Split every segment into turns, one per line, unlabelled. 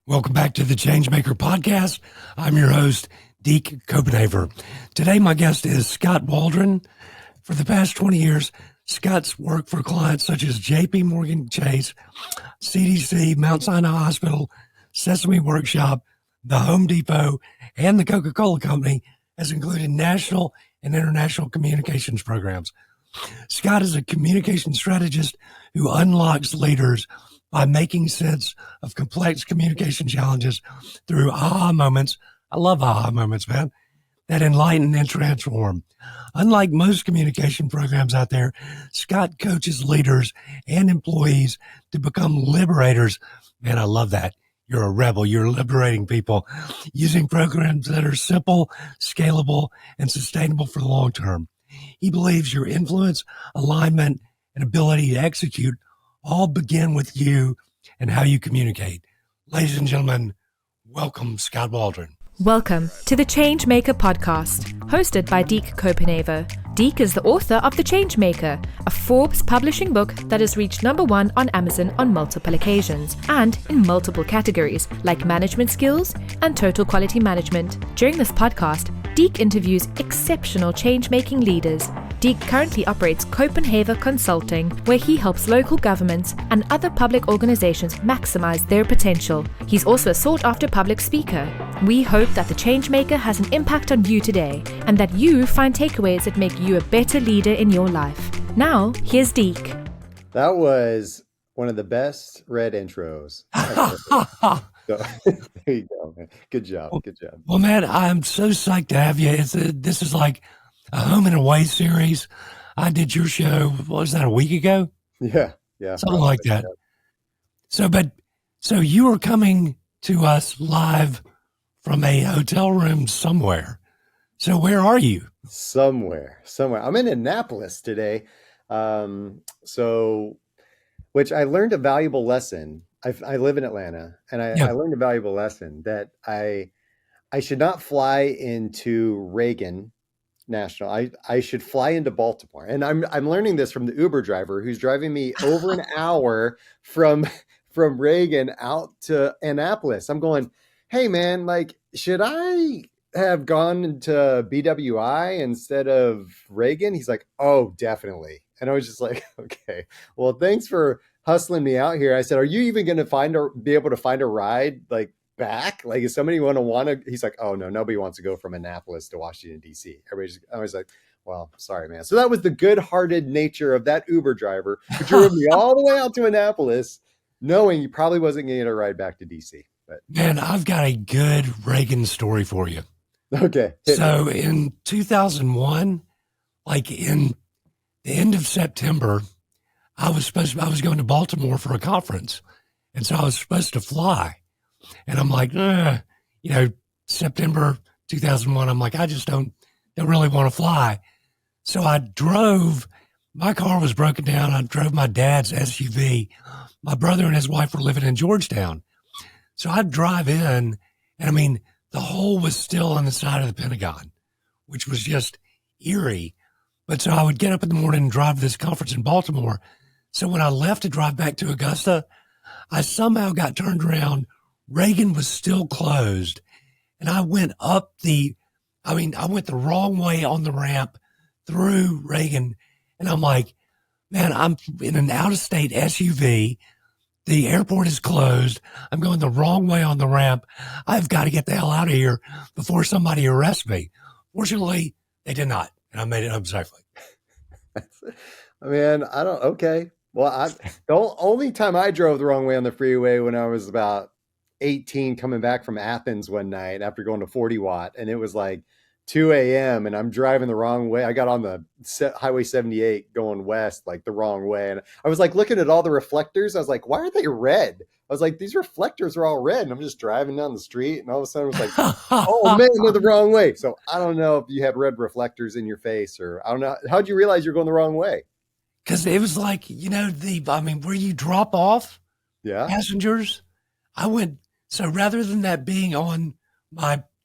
Welcome back to the Changemaker podcast. I'm your host, Deke Copenhaver. Today, my guest is Skot Waldron. For the past 20 years, Skot's worked for clients such as JP Morgan Chase, CDC, Mount Sinai Hospital, Sesame Workshop, the Home Depot, and the Coca-Cola Company, has included national and international communications programs. Skot is a communication strategist who unlocks leaders by making sense of complex communication challenges through aha moments. I love aha moments, man, that enlighten and transform. Unlike most communication programs out there, Skot coaches leaders and employees to become liberators. Man, I love that. You're a rebel. You're liberating people using programs that are simple, scalable, and sustainable for the long term. He believes your influence, alignment, and ability to execute all begin with you and how you communicate. Ladies and gentlemen, welcome Skot Waldron.
Welcome to the Changemaker podcast, hosted by Deke Copenhaver. Deke is the author of The Changemaker, a Forbes publishing book that has reached #1 on Amazon on multiple occasions and in multiple categories like management skills and total quality management. During this podcast, Deke interviews exceptional change-making leaders. Deke currently operates Copenhaver Consulting, where he helps local governments and other public organizations maximize their potential. He's also a sought-after public speaker. We hope that the Changemaker has an impact on you today and that you find takeaways that make you a better leader in your life. Now, here's Deke.
That was one of the best read intros. So, there you go, man. Good job. Good job.
Well, man, I'm so psyched to have you. This is like a home and away series. I did your show, what was that, a week ago?
Yeah.
Something like that. So you are coming to us live from a hotel room somewhere. So where are you?
Somewhere. I'm in Annapolis today. Which I learned a valuable lesson. I live in Atlanta, and I learned a valuable lesson that I should not fly into Reagan National. I should fly into Baltimore. And I'm learning this from the Uber driver who's driving me over an hour from Reagan out to Annapolis. I'm going, hey man, like, should I have gone to BWI instead of Reagan? He's like, oh, definitely. And I was just like, okay, well, thanks for hustling me out here. I said, are you even going to be able to find a ride like back? Like, is somebody want to, he's like, oh no, nobody wants to go from Annapolis to Washington, DC. I was like, well, sorry, man. So that was the good-hearted nature of that Uber driver who drove me all the way out to Annapolis, knowing you probably wasn't going to get a ride back to DC. But
Man, I've got a good Reagan story for you.
Okay.
So in 2001, like in the end of September, I was going to Baltimore for a conference. And so I was supposed to fly. And I'm like, September 2001, I'm like, I just don't really want to fly. So I drove, my car was broken down. I drove my dad's SUV. My brother and his wife were living in Georgetown. So I'd drive in, and I mean, the hole was still on the side of the Pentagon, which was just eerie. But so I would get up in the morning and drive to this conference in Baltimore. So when I left to drive back to Augusta, I somehow got turned around. Reagan was still closed. And I went I went the wrong way on the ramp through Reagan. And I'm like, man, I'm in an out-of-state SUV. The airport is closed. I'm going the wrong way on the ramp. I've got to get the hell out of here before somebody arrests me. Fortunately, they did not. And I made it home safely.
Man, okay. Well, the only time I drove the wrong way on the freeway when I was about 18 coming back from Athens one night after going to 40 Watt, and it was like 2 a.m. and I'm driving the wrong way. I got on the Highway 78 going west, like the wrong way. And I was like looking at all the reflectors. I was like, why are they red? I was like, these reflectors are all red. And I'm just driving down the street. And all of a sudden I was like, oh man, they're the wrong way. So I don't know if you had red reflectors in your face, or I don't know. How'd you realize you're going the wrong way?
Because it was like, where you drop off passengers, so rather than that being on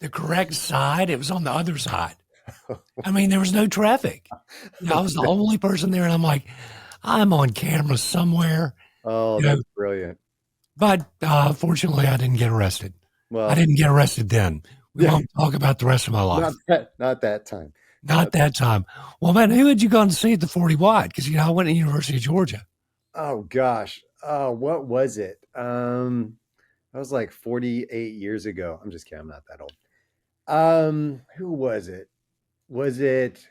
the correct side, it was on the other side. I mean, there was no traffic. I was the only person there, and I'm like, I'm on camera somewhere.
Oh, that's brilliant.
But fortunately, I didn't get arrested. I
Well,
didn't get arrested then. We
yeah,
won't talk about the rest of my life.
not that time.
Not that time. Well, man, who had you gone to see at the 40 Wide? Because, I went to the University of Georgia.
Oh gosh. Oh, what was it? That was like 48 years ago. I'm just kidding. I'm not that old. Who was it? Was it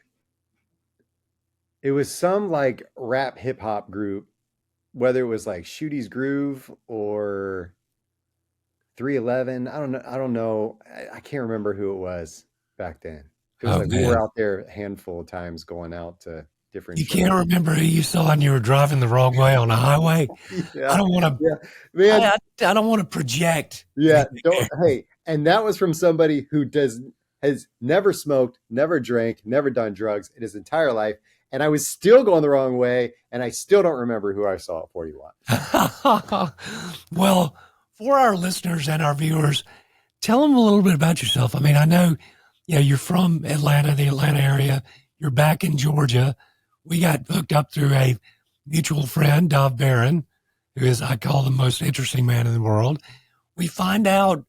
it was some like rap hip hop group, whether it was like Shooty's Groove or 311. I don't know. I don't know. I can't remember who it was back then. It was
Oh,
like we were
man.
out there a handful of times going out to different
You
shows.
can't remember who you saw and you were driving the wrong way on a highway? I
Yeah.
don't want to.
Yeah. Man,
I don't want to project
yeah,
anything.
don't hey, and that was from somebody who does has never smoked, never drank, never done drugs in his entire life. And I was still going the wrong way, and I still don't remember who I saw at 40 Watt.
Well, for our listeners and our viewers, tell them a little bit about yourself. I mean, I know, you're from Atlanta, the Atlanta area. You're back in Georgia. We got hooked up through a mutual friend, Dov Barron, who is, I call, the most interesting man in the world. We find out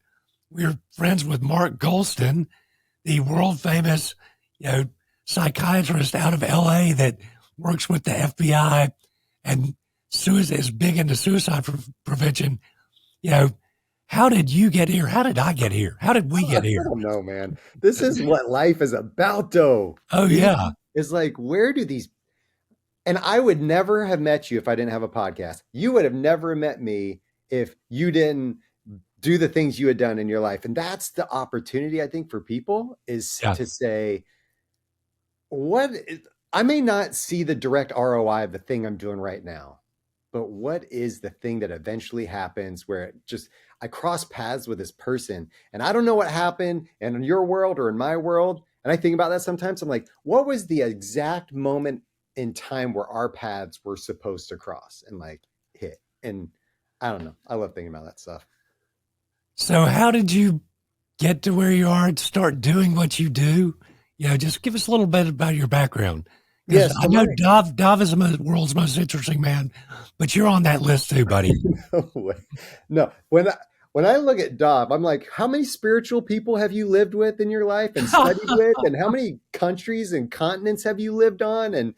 we're friends with Mark Golston, the world famous, you know, psychiatrist out of LA that works with the FBI and is big into suicide prevention. You know, how did you get here? How did I get here? How did we
I
get here?
don't know, man. This is what life is about, though.
Oh, yeah.
It's like, where do these and I would never have met you if I didn't have a podcast. You would have never met me if you didn't do the things you had done in your life. And that's the opportunity, I think, for people is
Yeah.
to say, I may not see the direct ROI of the thing I'm doing right now, but what is the thing that eventually happens where I cross paths with this person and I don't know what happened and in your world or in my world. And I think about that sometimes. I'm like, what was the exact moment in time where our paths were supposed to cross and like hit? And I don't know. I love thinking about that stuff.
So, how did you get to where you are and start doing what you do? Just give us a little bit about your background. Because
Yes.
I know Dov is the world's most interesting man, but you're on that list too, buddy.
No way. No. When I look at Dov, I'm like, how many spiritual people have you lived with in your life and studied with? And how many countries and continents have you lived on? And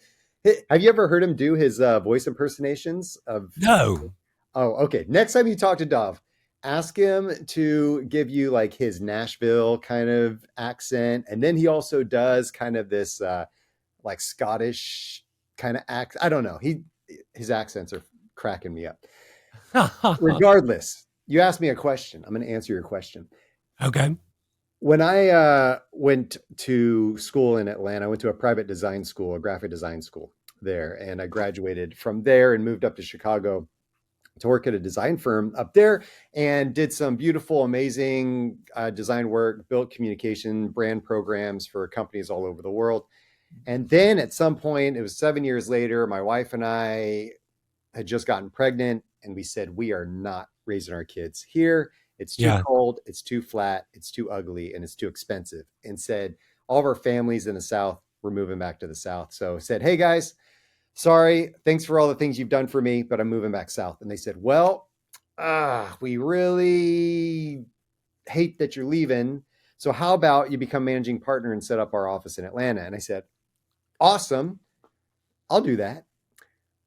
have you ever heard him do his voice impersonations of?
No.
Oh, okay. Next time you talk to Dov, ask him to give you like his Nashville kind of accent. And then he also does kind of this like Scottish kind of accent. I don't know. His accents are cracking me up. Regardless, you asked me a question. I'm going to answer your question.
Okay.
When I went to school in Atlanta, I went to a private design school, a graphic design school there, and I graduated from there and moved up to Chicago to work at a design firm up there and did some beautiful, amazing design work, built communication brand programs for companies all over the world. And then at some point, it was 7 years later, my wife and I had just gotten pregnant and we said, we are not raising our kids here. It's too cold, it's too flat, it's too ugly, and it's too expensive. And said, all of our families in the South, we're moving back to the South. So said, hey guys, sorry, thanks for all the things you've done for me, but I'm moving back South. And they said, well, we really hate that you're leaving. So how about you become managing partner and set up our office in Atlanta? And I said, awesome, I'll do that.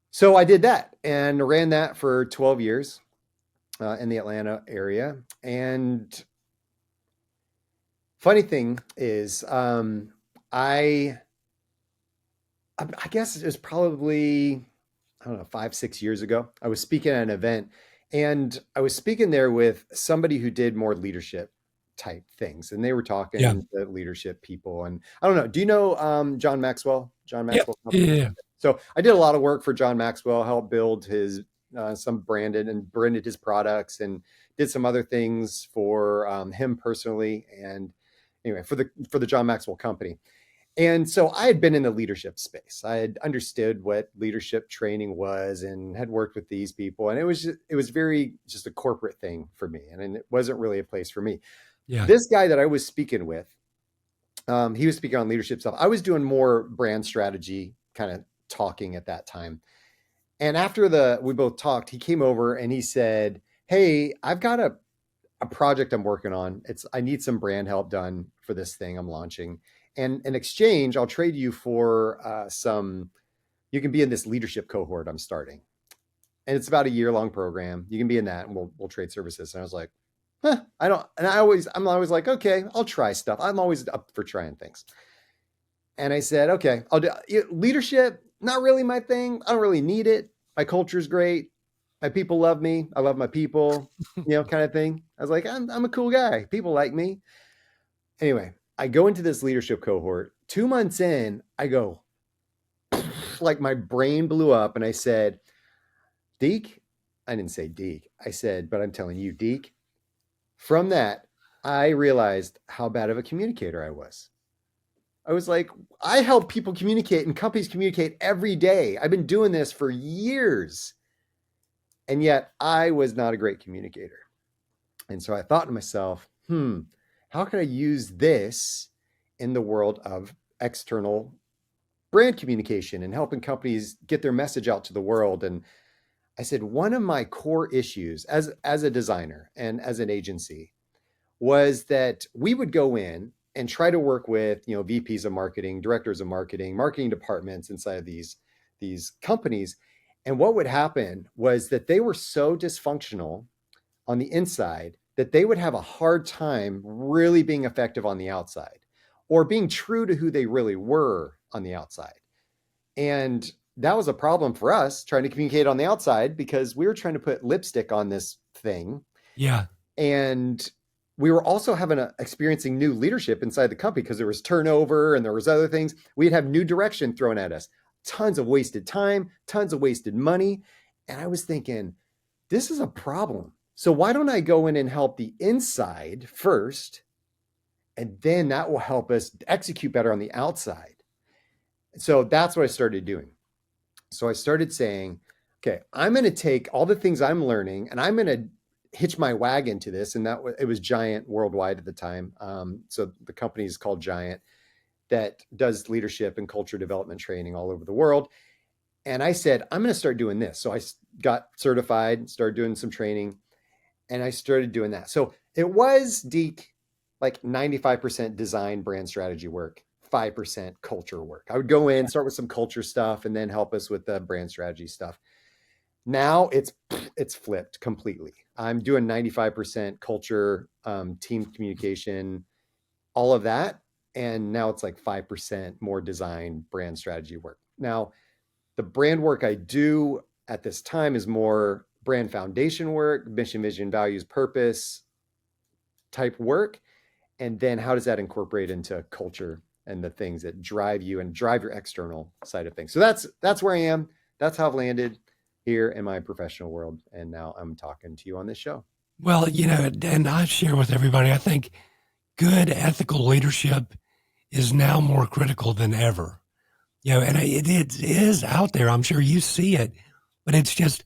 So I did that and ran that for 12 years in the Atlanta area. And funny thing is, I guess it was probably, I don't know, 5, 6 years ago. I was speaking at an event and I was speaking there with somebody who did more leadership type things. And they were talking to leadership people. And I don't know, do you know John Maxwell? John Maxwell Company?
Yeah.
So I did a lot of work for John Maxwell, helped build his some branded his products and did some other things for him personally. And anyway, for the John Maxwell Company. And so I had been in the leadership space. I had understood what leadership training was and had worked with these people. And it was very just a corporate thing for me. And it wasn't really a place for me.
Yeah.
This guy that I was speaking with, he was speaking on leadership stuff. I was doing more brand strategy kind of talking at that time. And after we both talked, he came over and he said, hey, I've got a project I'm working on. I need some brand help done for this thing I'm launching. And in exchange, I'll trade you for you can be in this leadership cohort I'm starting. And it's about a year-long program. You can be in that and we'll trade services. And I was like, I'm always like, okay, I'll try stuff. I'm always up for trying things. And I said, okay, I'll do leadership. Not really my thing. I don't really need it. My culture's great. My people love me. I love my people, kind of thing. I was like, I'm a cool guy. People like me. Anyway, I go into this leadership cohort. 2 months in, I go, like my brain blew up and I said, Deke, I didn't say Deke. I said, but I'm telling you, Deke, from that, I realized how bad of a communicator I was. I was like, I help people communicate and companies communicate every day. I've been doing this for years. And yet I was not a great communicator. And so I thought to myself, how can I use this in the world of external brand communication and helping companies get their message out to the world? And I said, one of my core issues as a designer and as an agency was that we would go in and try to work with, VPs of marketing, directors of marketing, marketing departments inside of these companies. And what would happen was that they were so dysfunctional on the inside that they would have a hard time really being effective on the outside or being true to who they really were on the outside. And that was a problem for us trying to communicate on the outside because we were trying to put lipstick on this thing.
Yeah.
And we were also experiencing new leadership inside the company because there was turnover and there was other things. We'd have new direction thrown at us, tons of wasted time, tons of wasted money. And I was thinking, this is a problem. So why don't I go in and help the inside first? And then that will help us execute better on the outside. So that's what I started doing. So I started saying, okay, I'm going to take all the things I'm learning and I'm going to hitch my wagon to this. And it was Giant worldwide at the time. So the company is called Giant that does leadership and culture development training all over the world. And I said, I'm going to start doing this. So I got certified, started doing some training, and I started doing that. So it was, Deke, like 95% design brand strategy work, 5% culture work. I would go in, start with some culture stuff, and then help us with the brand strategy stuff. Now it's flipped completely. I'm doing 95% culture, team communication, all of that. And now it's like 5% more design brand strategy work. Now, the brand work I do at this time is more brand foundation work, mission, vision, values, purpose type work. And then how does that incorporate into culture and the things that drive you and drive your external side of things? So that's where I am. That's how I've landed here in my professional world. And now I'm talking to you on this show.
Well, and I share with everybody, I think good ethical leadership is now more critical than ever. And it is out there. I'm sure you see it, but it's just,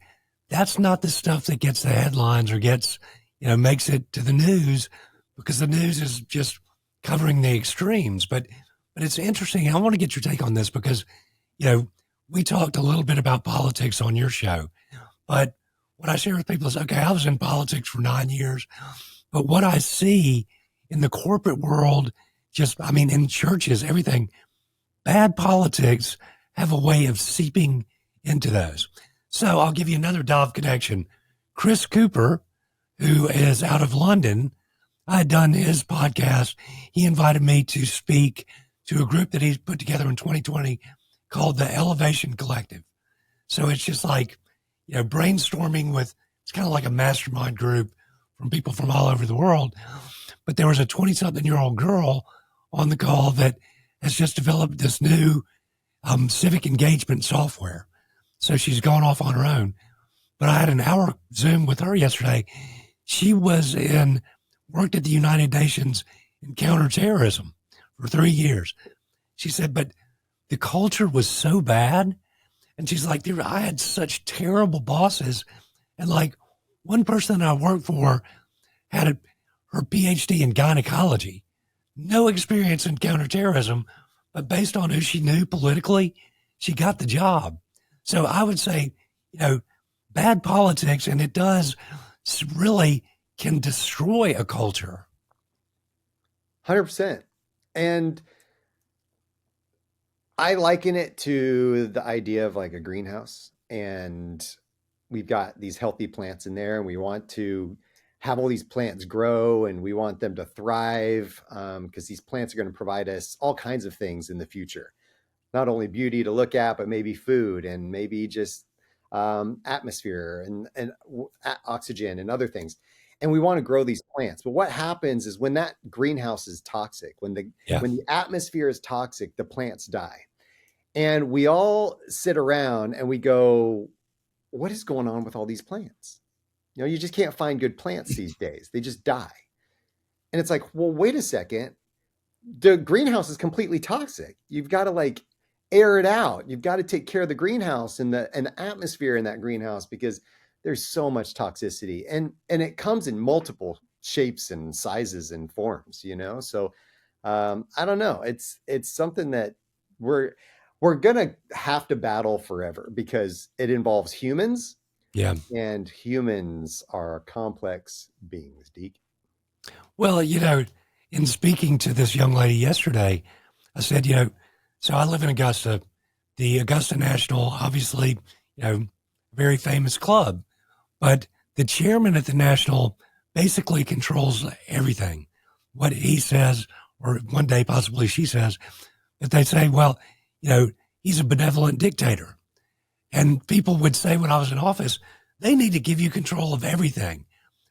that's not the stuff that gets the headlines or gets, makes it to the news, because the news is just covering the extremes. But it's interesting. I want to get your take on this because, we talked a little bit about politics on your show, but what I share with people is, okay, I was in politics for 9 years, but what I see in the corporate world, in churches, everything, bad politics have a way of seeping into those. So I'll give you another Dove connection. Chris Cooper, who is out of London, I had done his podcast. He invited me to speak to a group that he's put together in 2020 called the Elevation Collective. So it's just like, brainstorming it's kind of like a mastermind group from people from all over the world. But there was a 20-something-year-old girl on the call that has just developed this new civic engagement software. So she's gone off on her own. But I had an hour Zoom with her yesterday. She worked at the United Nations in counterterrorism for 3 years. She said, but the culture was so bad. And she's like, dude, I had such terrible bosses. And like one person I worked for had her PhD in gynecology, no experience in counterterrorism, but based on who she knew politically, she got the job. So I would say, bad politics, and it does really can destroy a culture.
100%. And I liken it to the idea of like a greenhouse, and we've got these healthy plants in there, and we want to have all these plants grow, and we want them to thrive, because these plants are going to provide us all kinds of things in the future. Not only beauty to look at, but maybe food, and maybe just atmosphere and oxygen and other things. And we want to grow these plants. But what happens is when that greenhouse is toxic, when the atmosphere is toxic, the plants die. And we all sit around and we go, what is going on with all these plants? You just can't find good plants these days. They just die. And it's like, well, wait a second. The greenhouse is completely toxic. You've got to like air it out. You've got to take care of the greenhouse and the atmosphere in that greenhouse, because there's so much toxicity, and it comes in multiple shapes and sizes and forms, So I don't know. It's something that we're going to have to battle forever, because it involves humans.
Yeah.
And humans are complex beings, Deke.
Well, in speaking to this young lady yesterday, I said, so I live in Augusta, the Augusta National, obviously, very famous club, but the chairman at the National basically controls everything. What he says, or one day possibly she says, that they say, well, he's a benevolent dictator. And people would say when I was in office, they need to give you control of everything.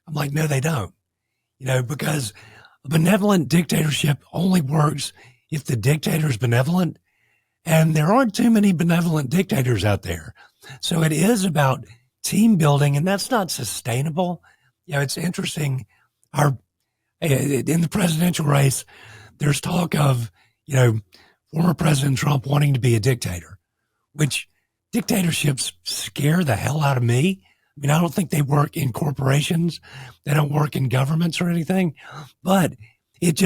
I'm like, no, they don't, because a benevolent dictatorship only works if the dictator is benevolent. And there aren't too many benevolent dictators out there. So it is about team building, and that's not sustainable. It's interesting. In the presidential race, there's talk of, former President Trump wanting to be a dictator, which dictatorships scare the hell out of me. I mean, I don't think they work in corporations. They don't work in governments or anything, but it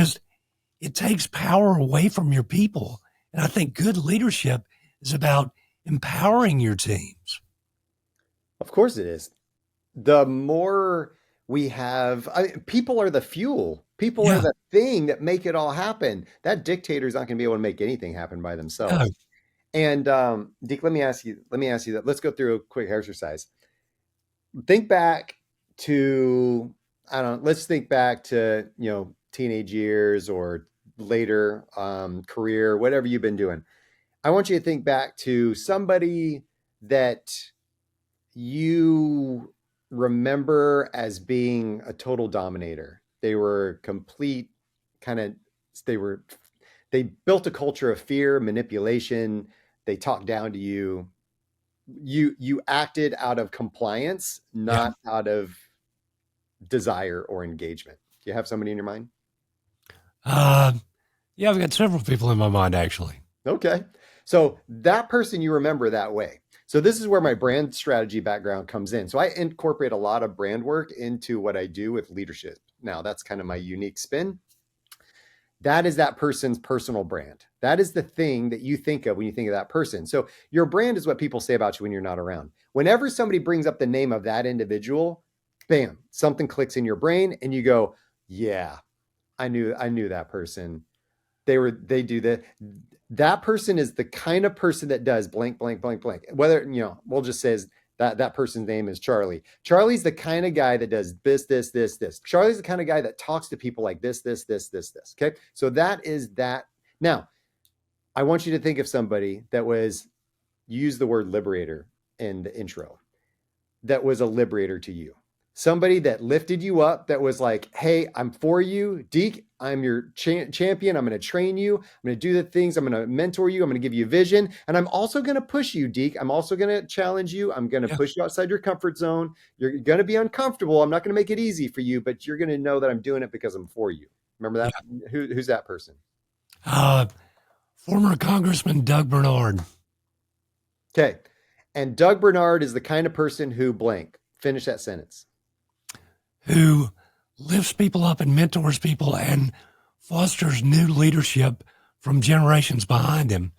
takes power away from your people. And I think good leadership is about empowering your teams.
Of course it is. The more we have, people are the fuel. People are the thing that make it all happen. That dictator is not going to be able to make anything happen by themselves. No. And Deke, let me ask you that. Let's go through a quick exercise. Think back to, let's think back to, teenage years or later career, whatever you've been doing. I want you to think back to somebody that you remember as being a total dominator. They were complete they built a culture of fear, manipulation. They talked down to you. You acted out of compliance, not out of desire or engagement. Do you have somebody in your mind?
I've got several people in my mind, actually.
Okay. So that person you remember that way. So this is where my brand strategy background comes in. So I incorporate a lot of brand work into what I do with leadership. Now, that's kind of my unique spin. That is that person's personal brand. That is the thing that you think of when you think of that person. So your brand is what people say about you when you're not around. Whenever somebody brings up the name of that individual, bam, something clicks in your brain and you go, yeah, I knew that person. They do that. That person is the kind of person that does blank, blank, blank, blank. Whether, we'll just say that person's name is Charlie. Charlie's the kind of guy that does this, this, this, this. Charlie's the kind of guy that talks to people like this, this, this, this, this. Okay. So that is that. Now, I want you to think of somebody that use the word liberator in the intro, that was a liberator to you. Somebody that lifted you up, that was like, hey, I'm for you. Deke, I'm your champion. I'm going to train you. I'm going to do the things. I'm going to mentor you. I'm going to give you vision. And I'm also going to push you, Deke. I'm also going to challenge you. I'm going to push you outside your comfort zone. You're going to be uncomfortable. I'm not going to make it easy for you, but you're going to know that I'm doing it because I'm for you. Remember that? Yeah. Who's that person?
Former Congressman Doug Bernard.
Okay. And Doug Bernard is the kind of person who blank. Finish that sentence.
Who lifts people up and mentors people and fosters new leadership from generations behind him.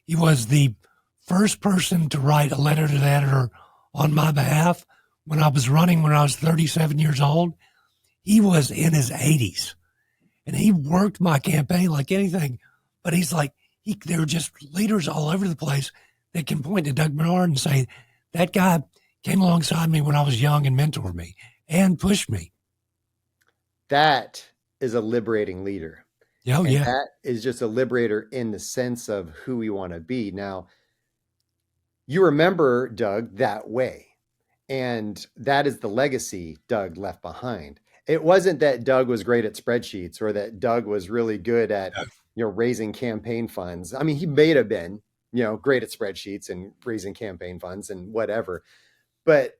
He was the first person to write a letter to the editor on my behalf when I was running when I was 37 years old, he was in his 80s and he worked my campaign like anything. But he's like, there were just leaders all over the place that can point to Doug Bernard and say, that guy came alongside me when I was young and mentored me and pushed me.
That is a liberating leader.
Oh, yeah.
That is just a liberator in the sense of who we want to be. Now, you remember Doug that way. And that is the legacy Doug left behind. It wasn't that Doug was great at spreadsheets or that Doug was really good at, raising campaign funds. I mean, he may have been, great at spreadsheets and raising campaign funds and whatever, but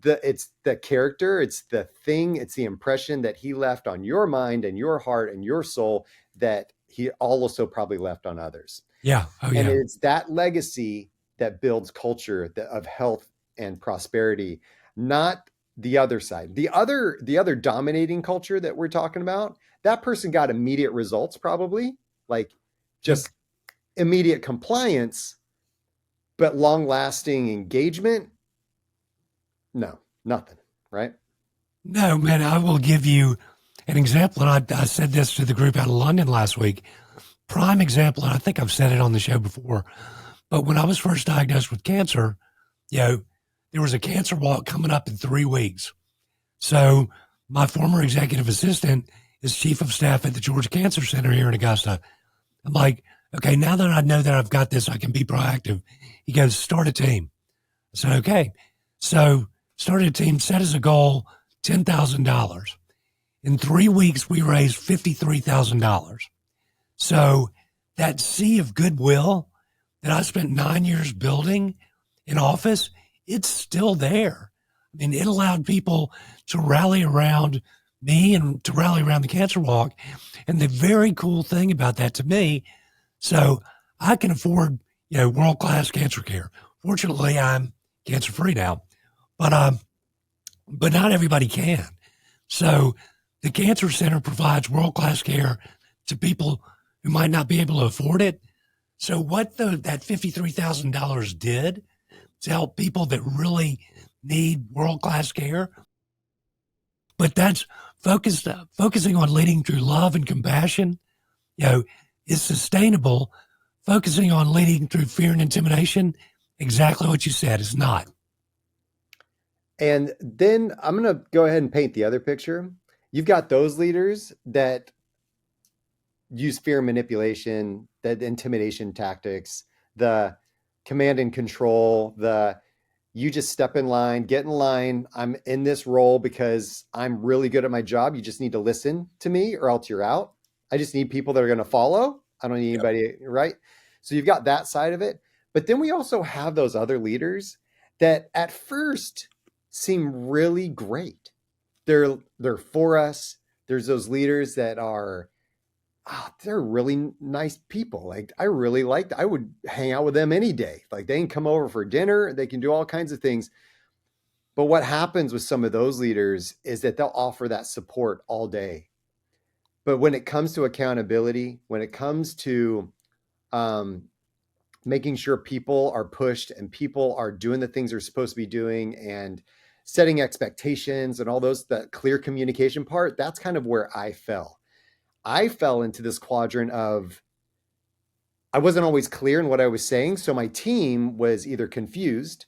it's the character, it's the thing, it's the impression that he left on your mind and your heart and your soul that he also probably left on others.
Yeah. Oh, yeah.
And it's that legacy that builds culture of health and prosperity, not the other side. The other dominating culture that we're talking about, that person got immediate results, probably like just immediate compliance, but long-lasting engagement. No, nothing, right?
No, man, I will give you an example. And I said this to the group out of London last week. Prime example, and I think I've said it on the show before, but when I was first diagnosed with cancer, there was a cancer walk coming up in 3 weeks. So my former executive assistant is chief of staff at the Georgia Cancer Center here in Augusta. I'm like, okay, now that I know that I've got this, I can be proactive. He goes, start a team. I said, okay. So started a team, set as a goal $10,000. In 3 weeks, we raised $53,000. So that sea of goodwill that I spent 9 years building in office, it's still there. I mean, it allowed people to rally around me and to rally around the cancer walk. And the very cool thing about that to me, so I can afford, world-class cancer care. Fortunately, I'm cancer-free now, but not everybody can. So the Cancer Center provides world-class care to people who might not be able to afford it. So what that $53,000 did to help people that really need world-class care, but that's focusing on leading through love and compassion, is sustainable. Focusing on leading through fear and intimidation, exactly what you said, is not.
And then I'm going to go ahead and paint the other picture. You've got those leaders that use fear and manipulation, that intimidation tactics, the command and control, you just step in line, get in line. I'm in this role because I'm really good at my job. You just need to listen to me or else you're out. I just need people that are going to follow. I don't need anybody, right? So you've got that side of it. But then we also have those other leaders that at first seem really great. They're for us. There's those leaders that are, they're really nice people. Like I would hang out with them any day. Like they can come over for dinner. They can do all kinds of things. But what happens with some of those leaders is that they'll offer that support all day. But when it comes to accountability, when it comes to making sure people are pushed and people are doing the things they're supposed to be doing and setting expectations and all those, that clear communication part, that's kind of where I fell. I fell into this quadrant of, I wasn't always clear in what I was saying. So my team was either confused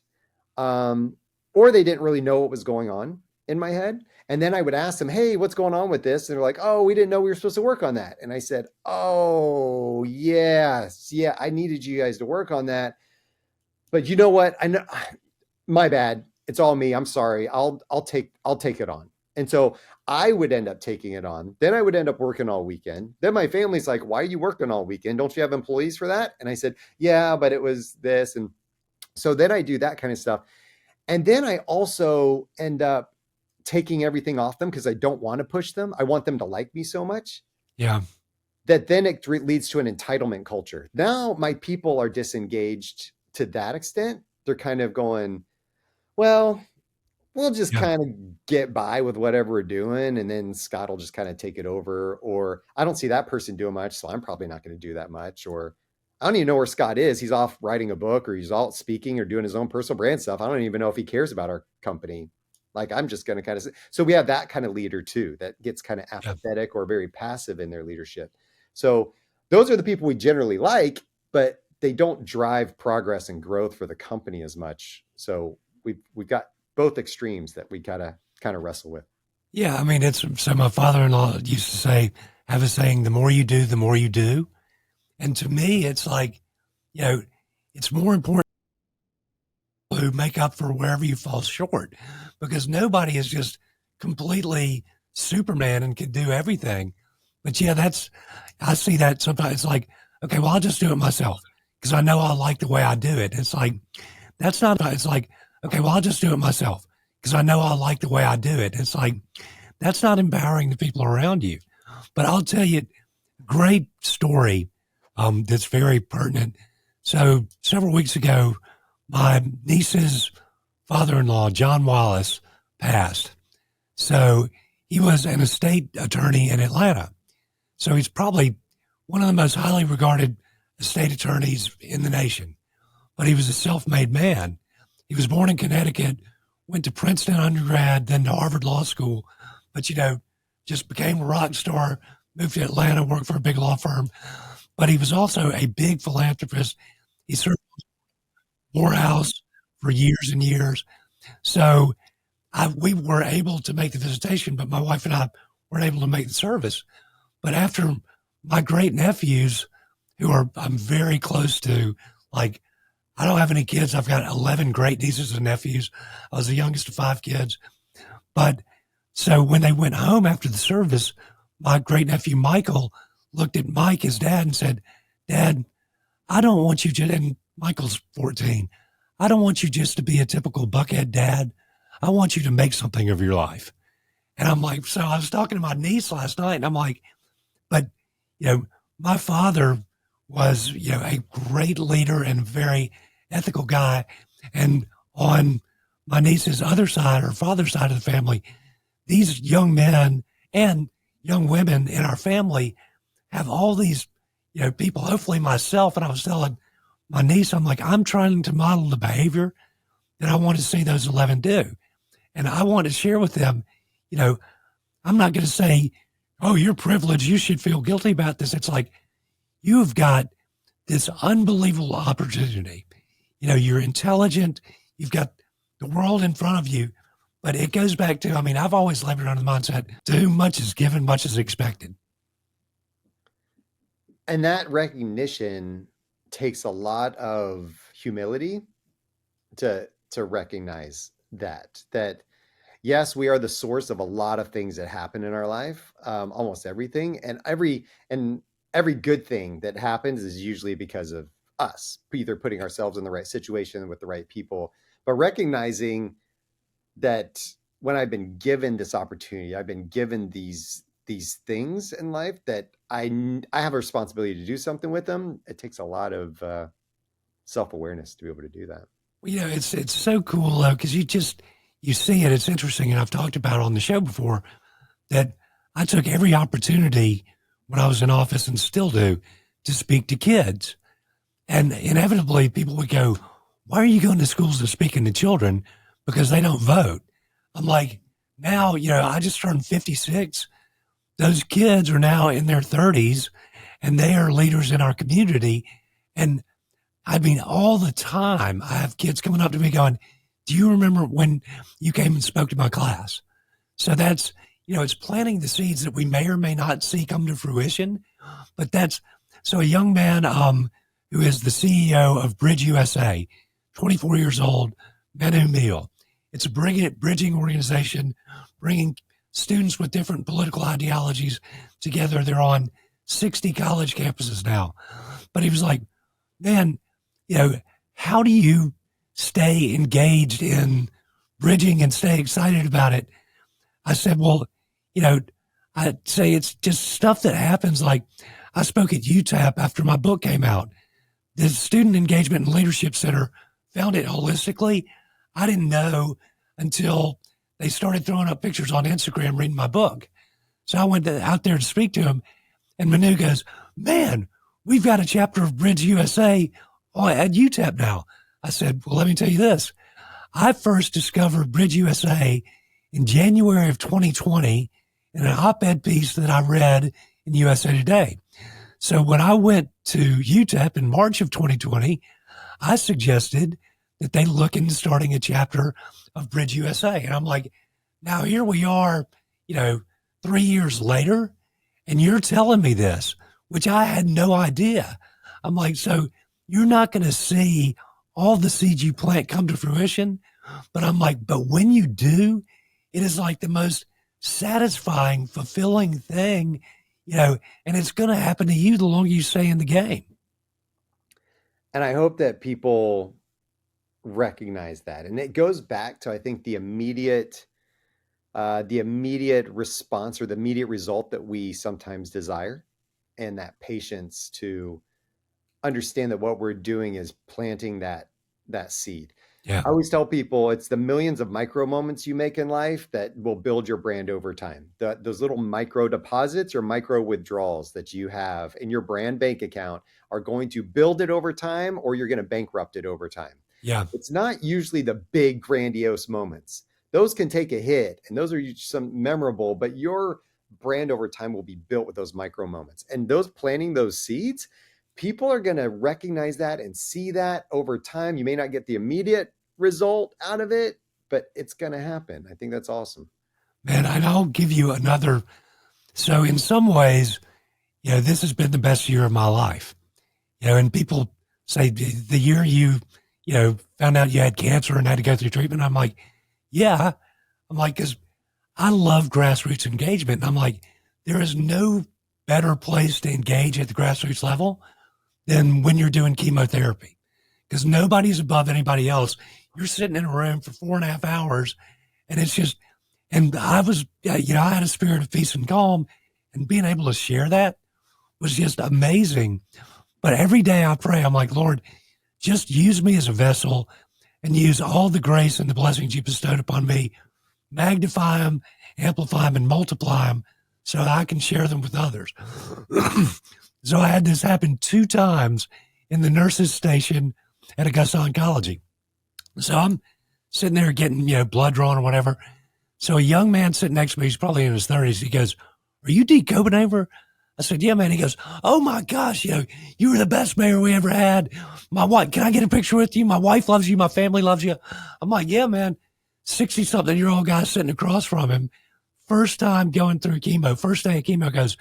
or they didn't really know what was going on in my head. And then I would ask them, hey, what's going on with this? And they're like, oh, we didn't know we were supposed to work on that. And I said, oh, yes. Yeah, I needed you guys to work on that. But you know what? I know, my bad. It's all me. I'm sorry. I'll take it on. And so I would end up taking it on. Then I would end up working all weekend. Then my family's like, why are you working all weekend? Don't you have employees for that? And I said, yeah, but it was this. And so then I do that kind of stuff. And then I also end up taking everything off them because I don't want to push them. I want them to like me so much.
Yeah.
That then it leads to an entitlement culture. Now my people are disengaged to that extent. They're kind of going, well, we'll just kind of get by with whatever we're doing. And then Scott will just kind of take it over. Or I don't see that person doing much, so I'm probably not going to do that much. Or I don't even know where Scott is. He's off writing a book or he's out speaking or doing his own personal brand stuff. I don't even know if he cares about our company. Like, I'm just going to kind of, so we have that kind of leader too, that gets kind of
Yeah.
apathetic or very passive in their leadership. So those are the people we generally like, but they don't drive progress and growth for the company as much. So we've got both extremes that we gotta kind of wrestle with.
Yeah. I mean, so my father-in-law used to have a saying, the more you do, the more you do. And to me, it's like, it's more important who make up for wherever you fall short, because nobody is just completely Superman and can do everything. But yeah, I see that sometimes. It's like, okay, well, I'll just do it myself because I know I like the way I do it. It's like, it's like, okay, well, I'll just do it myself because I know I like the way I do it. It's like, that's not empowering the people around you. But I'll tell you a great story that's very pertinent. So several weeks ago, my niece's father-in-law, John Wallace, passed. So he was an estate attorney in Atlanta. So he's probably one of the most highly regarded estate attorneys in the nation. But he was a self-made man. He was born in Connecticut, went to Princeton undergrad, then to Harvard Law School, but, just became a rock star, moved to Atlanta, worked for a big law firm. But he was also a big philanthropist. He served Morehouse for years and years. So we were able to make the visitation, but my wife and I weren't able to make the service. But after my great nephews, who I'm very close to, like, I don't have any kids. I've got 11 great nieces and nephews. I was the youngest of 5 kids. But so when they went home after the service, my great nephew Michael looked at Mike, his dad, and said, "Dad, I don't want you to," and Michael's 14, "I don't want you just to be a typical buckhead dad. I want you to make something of your life." And I'm like, so I was talking to my niece last night, and I'm like, but, my father was, a great leader and very ethical guy. And on my niece's other side, or father's side of the family, these young men and young women in our family have all these, people, hopefully myself. And I was telling my niece, I'm like, I'm trying to model the behavior that I want to see those 11 do. And I want to share with them, I'm not going to say, "Oh, you're privileged, you should feel guilty about this." It's like, you've got this unbelievable opportunity. You're intelligent, you've got the world in front of you, but it goes back to, I've always lived under the mindset, to whom much is given, much is expected.
And that recognition takes a lot of humility to recognize that yes, we are the source of a lot of things that happen in our life, almost everything, and every good thing that happens is usually because of us, either putting ourselves in the right situation with the right people, but recognizing that when I've been given this opportunity, I've been given these things in life, that I have a responsibility to do something with them. It takes a lot of self-awareness to be able to do that.
Well, it's so cool though, because you see it. It's interesting, and I've talked about it on the show before, that I took every opportunity when I was in office, and still do, to speak to kids. And inevitably people would go, "Why are you going to schools to speaking to children? Because they don't vote." I'm like, now, I just turned 56. Those kids are now in their 30s, and they are leaders in our community. And all the time I have kids coming up to me going, "Do you remember when you came and spoke to my class?" So that's, it's planting the seeds that we may or may not see come to fruition. But so a young man who is the CEO of Bridge USA, 24 years old, Manu Meal. It's a bridging organization, bringing students with different political ideologies together. They're on 60 college campuses now. But he was like, "Man, how do you stay engaged in bridging and stay excited about it?" I said, "Well, I'd say it's just stuff that happens." Like, I spoke at UTAP after my book came out. The Student Engagement and Leadership Center found it holistically. I didn't know until they started throwing up pictures on Instagram reading my book. So I went out there to speak to him, and Manu goes, "Man, we've got a chapter of Bridge USA at UTEP now." I said, "Well, let me tell you this. I first discovered Bridge USA in January of 2020 in an op-ed piece that I read in USA Today. So when I went to UTEP in March of 2020, I suggested that they look into starting a chapter of Bridge USA. And I'm like, now here we are, 3 years later, and you're telling me this, which I had no idea. I'm like, so you're not going to see all the seeds you plant come to fruition. But I'm like, but when you do, it is like the most satisfying, fulfilling thing, and it's going to happen to you the longer you stay in the game.
And I hope that people recognize that. And it goes back to, I think, the immediate response or the immediate result that we sometimes desire, and that patience to understand that what we're doing is planting that seed.
Yeah.
I always tell people it's the millions of micro moments you make in life that will build your brand over time. Those little micro deposits or micro withdrawals that you have in your brand bank account are going to build it over time, or you're going to bankrupt it over time.
Yeah.
It's not usually the big grandiose moments. Those can take a hit, and those are some memorable, but your brand over time will be built with those micro moments. And those planting those seeds, people are going to recognize that and see that over time. You may not get the immediate result out of it, but it's going to happen. I think that's awesome.
Man, and I'll give you another. So in some ways, this has been the best year of my life. And people say the year you found out you had cancer and had to go through treatment. I'm like, yeah. I'm like, because I love grassroots engagement. And I'm like, there is no better place to engage at the grassroots level than when you're doing chemotherapy, because nobody's above anybody else. You're sitting in a room for 4.5 hours, and it's just, and I was, I had a spirit of peace and calm, and being able to share that was just amazing. But every day I pray, I'm like, Lord, just use me as a vessel and use all the grace and the blessings you bestowed upon me, magnify them, amplify them, and multiply them so I can share them with others. So I had this happen 2 times in the nurses' station at Augusta Oncology. So I'm sitting there getting, blood drawn or whatever. So a young man sitting next to me, he's probably in his 30s. He goes, "Are you Deke Copenhaver?" I said, "Yeah, man." He goes, "Oh my gosh, you were the best mayor we ever had. My wife, can I get a picture with you? My wife loves you. My family loves you." I'm like, "Yeah, man." 60-something-year-old guy sitting across from him, first time going through chemo, first day of chemo, goes,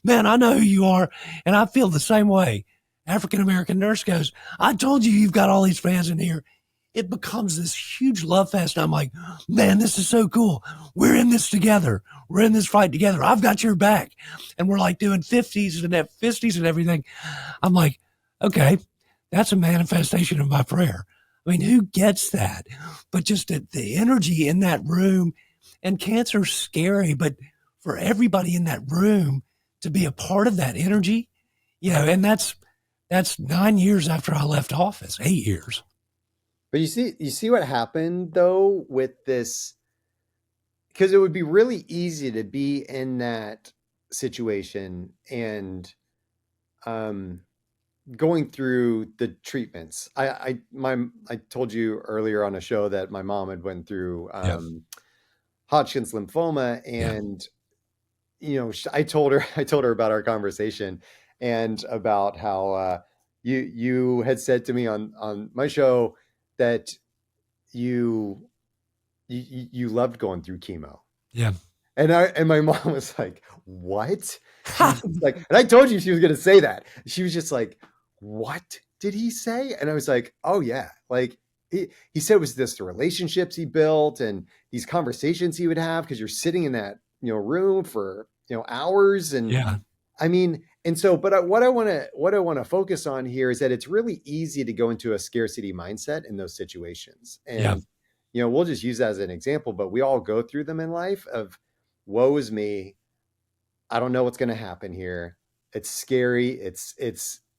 "Man, I know who you are, and I feel the same way." African-American nurse goes, "I told you you've got all these fans in here." It becomes this huge love fest. And I'm like, man, this is so cool. We're in this together. We're in this fight together. I've got your back. And we're like doing 50s and fisties and everything. I'm like, okay, that's a manifestation of my prayer. I mean, who gets that? But just the energy in that room, and cancer's scary, but for everybody in that room to be a part of that energy, and that's 9 years after I left office, 8 years.
But you see what happened though with this, because it would be really easy to be in that situation and going through the treatments. I told you earlier on a show that my mom had went through Hodgkin's lymphoma, and I told her about our conversation and about how you had said to me on my show that you loved going through chemo.
Yeah.
And my mom was like, "What?" Like, and I told you she was going to say that. She was just like, "What did he say?" And I was like, "Oh yeah." Like he said it was the relationships he built and these conversations he would have, because you're sitting in that, room for, hours. And
yeah.
I mean, and so, but what I want to focus on here is that it's really easy to go into a scarcity mindset in those situations. And, we'll just use that as an example, but we all go through them in life of, woe is me. I don't know what's going to happen here. It's scary. It's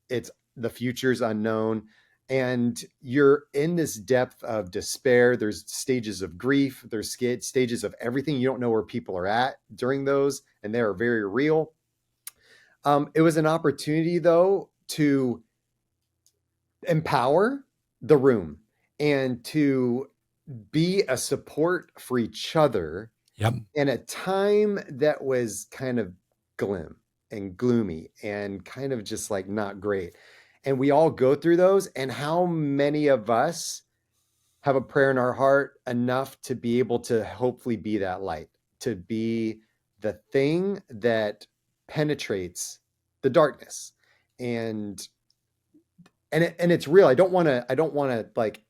the future's unknown. And you're in this depth of despair. There's stages of grief. There's stages of everything. You don't know where people are at during those, and they are very real. It was an opportunity, though, to empower the room and to be a support for each other
Yep.
in a time that was kind of glim and gloomy and kind of just like not great. And we all go through those. And how many of us have a prayer in our heart enough to be able to hopefully be that light, to be the thing that penetrates the darkness? And it's real. I don't want to like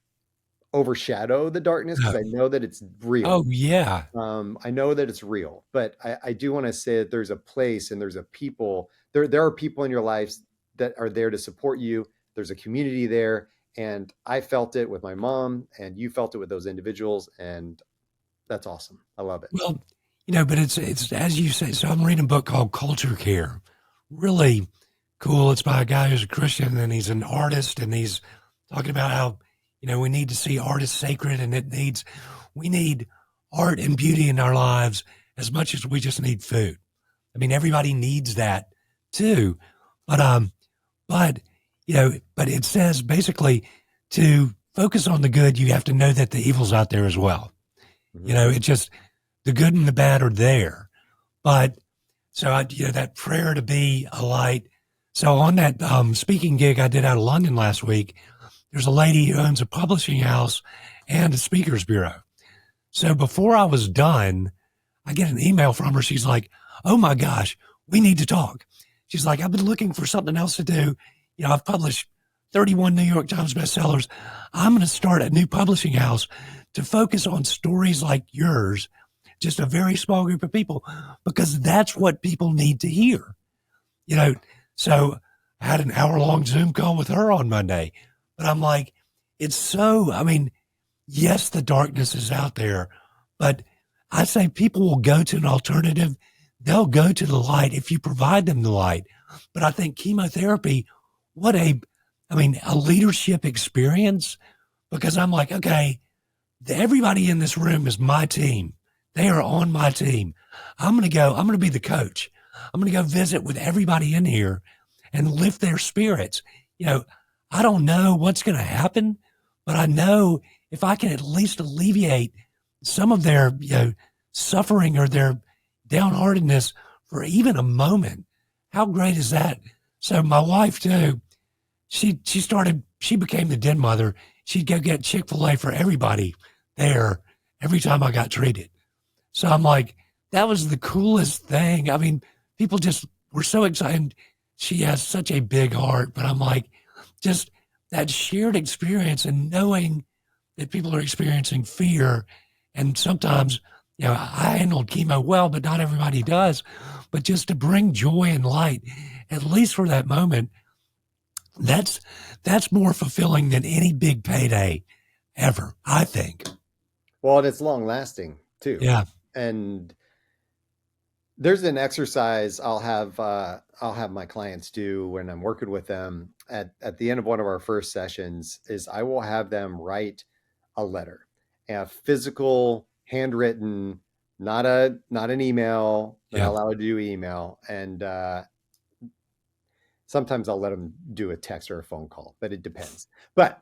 overshadow the darkness, because
No.
I know that it's real.
Oh, yeah.
I know that it's real, but I do want to say that there's a place and there's a people. There are people in your lives that are there to support you. There's a community there, and I felt it with my mom, and you felt it with those individuals, and that's awesome. I love it.
Well, but it's as you say. So I'm reading a book called Culture Care. Really cool. It's by a guy who's a Christian, and he's an artist, and he's talking about how we need to see art as sacred, and we need art and beauty in our lives as much as we just need food. I mean, everybody needs that too, but but it says basically to focus on the good, you have to know that the evil's out there as well.
Mm-hmm.
It's just the good and the bad are there. But so that prayer to be a light. So on that speaking gig I did out of London last week, there's a lady who owns a publishing house and a speakers bureau. So before I was done, I get an email from her. She's like, "Oh my gosh, we need to talk." She's like, "I've been looking for something else to do. I've published 31 New York Times bestsellers. I'm going to start a new publishing house to focus on stories like yours, just a very small group of people, because that's what people need to hear." So I had an hour-long Zoom call with her on Monday, but I'm like, yes, the darkness is out there, but I say people will go to an alternative. They'll go to the light if you provide them the light. But I think chemotherapy, a leadership experience, because I'm like, okay, everybody in this room is my team. They are on my team. I'm going to be the coach. I'm going to go visit with everybody in here and lift their spirits. I don't know what's going to happen, but I know if I can at least alleviate some of their, suffering or their downheartedness for even a moment, how great is that? So my wife too, she became the den mother. She'd go get Chick-fil-A for everybody there every time I got treated. So I'm like, that was the coolest thing. I mean, people just were so excited. She has such a big heart, but I'm like, just that shared experience and knowing that people are experiencing fear. And sometimes, I handled chemo well, but not everybody does. But just to bring joy and light, at least for that moment, that's more fulfilling than any big payday ever, I think.
Well, and it's long lasting too.
Yeah.
And there's an exercise I'll have my clients do when I'm working with them at the end of one of our first sessions. Is I will have them write a letter, a physical, handwritten, not an email. They're not allowed to do email, and sometimes I'll let them do a text or a phone call, but it depends. But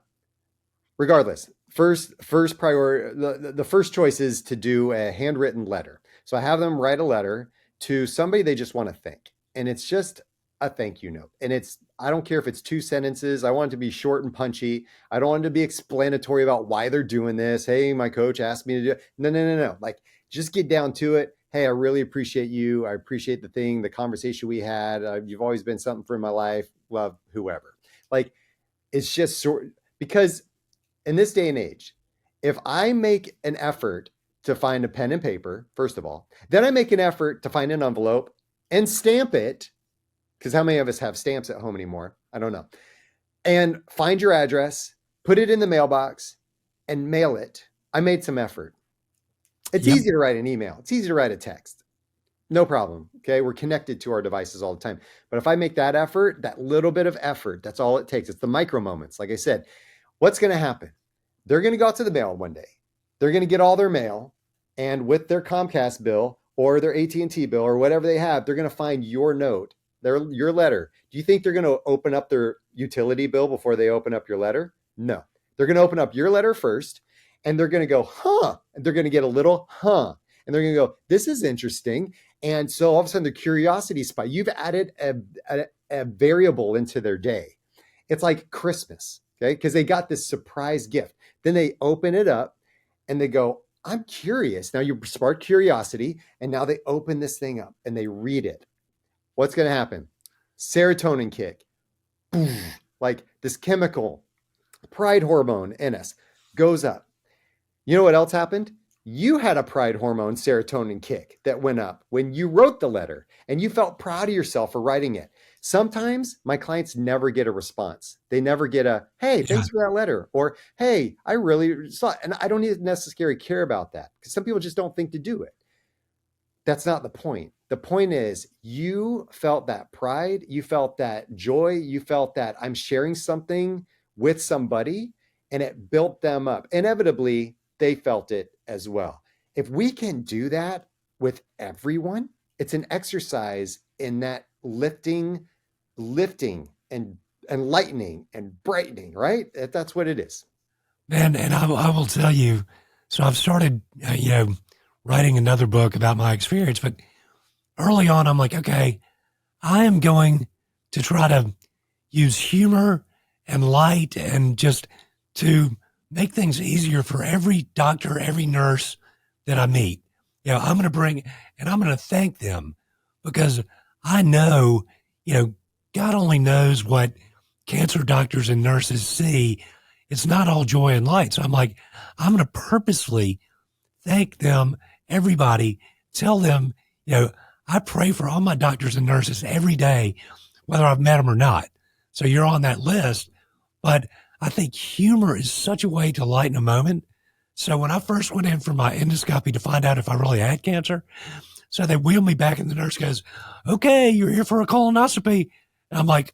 regardless, first priority, the first choice is to do a handwritten letter. So I have them write a letter to somebody they just want to thank. And it's just a thank you note. And I don't care if it's 2 sentences. I want it to be short and punchy. I don't want it to be explanatory about why they're doing this. Hey, my coach asked me to do it. No. Like, just get down to it. Hey, I really appreciate you. I appreciate the conversation we had. You've always been something for my life. Love, whoever. Like, it's just because in this day and age, if I make an effort to find a pen and paper, first of all, then I make an effort to find an envelope and stamp it, because how many of us have stamps at home anymore? I don't know. And find your address, put it in the mailbox, and mail it. I made some effort. It's easy to write an email. It's easy to write a text. No problem. Okay. We're connected to our devices all the time. But if I make that effort, that little bit of effort, that's all it takes. It's the micro moments. Like I said, what's going to happen? They're going to go out to the mail one day. They're going to get all their mail, and with their Comcast bill or their AT&T bill or whatever they have, they're going to find your note, your letter. Do you think they're going to open up their utility bill before they open up your letter? No. They're going to open up your letter first, and they're going to go, huh? And they're going to get a little, huh? and they're going to go, this is interesting. And so all of a sudden the curiosity spike, you've added a variable into their day. It's like Christmas, okay? Because they got this surprise gift. Then they open it up and they go, I'm curious. Now you spark curiosity, and now they open this thing up and they read it. What's going to happen? Serotonin kick. Boom. Like this chemical pride hormone in us goes up. You know what else happened? You had a pride hormone serotonin kick that went up when you wrote the letter, and you felt proud of yourself for writing it. Sometimes my clients never get a response. They never get a, hey, thanks for that letter. Or, hey, I really saw it. And I don't necessarily care about that, because some people just don't think to do it. That's not the point. The point is you felt that pride, you felt that joy, you felt that I'm sharing something with somebody, and it built them up. Inevitably, they felt it as well. If we can do that with everyone, it's an exercise in that lifting and lightening and brightening, right? That's what it is.
Man, and I will tell you, so I've started, writing another book about my experience, but early on, I'm like, okay, I am going to try to use humor and light and just to make things easier for every doctor, every nurse that I meet. I'm going to bring, and I'm going to thank them, because I know, God only knows what cancer doctors and nurses see. It's not all joy and light. So I'm like, I'm going to purposely thank them, everybody, tell them, I pray for all my doctors and nurses every day, whether I've met them or not. So you're on that list. But I think humor is such a way to lighten a moment. So when I first went in for my endoscopy to find out if I really had cancer, so they wheeled me back and the nurse goes, okay, you're here for a colonoscopy. And I'm like,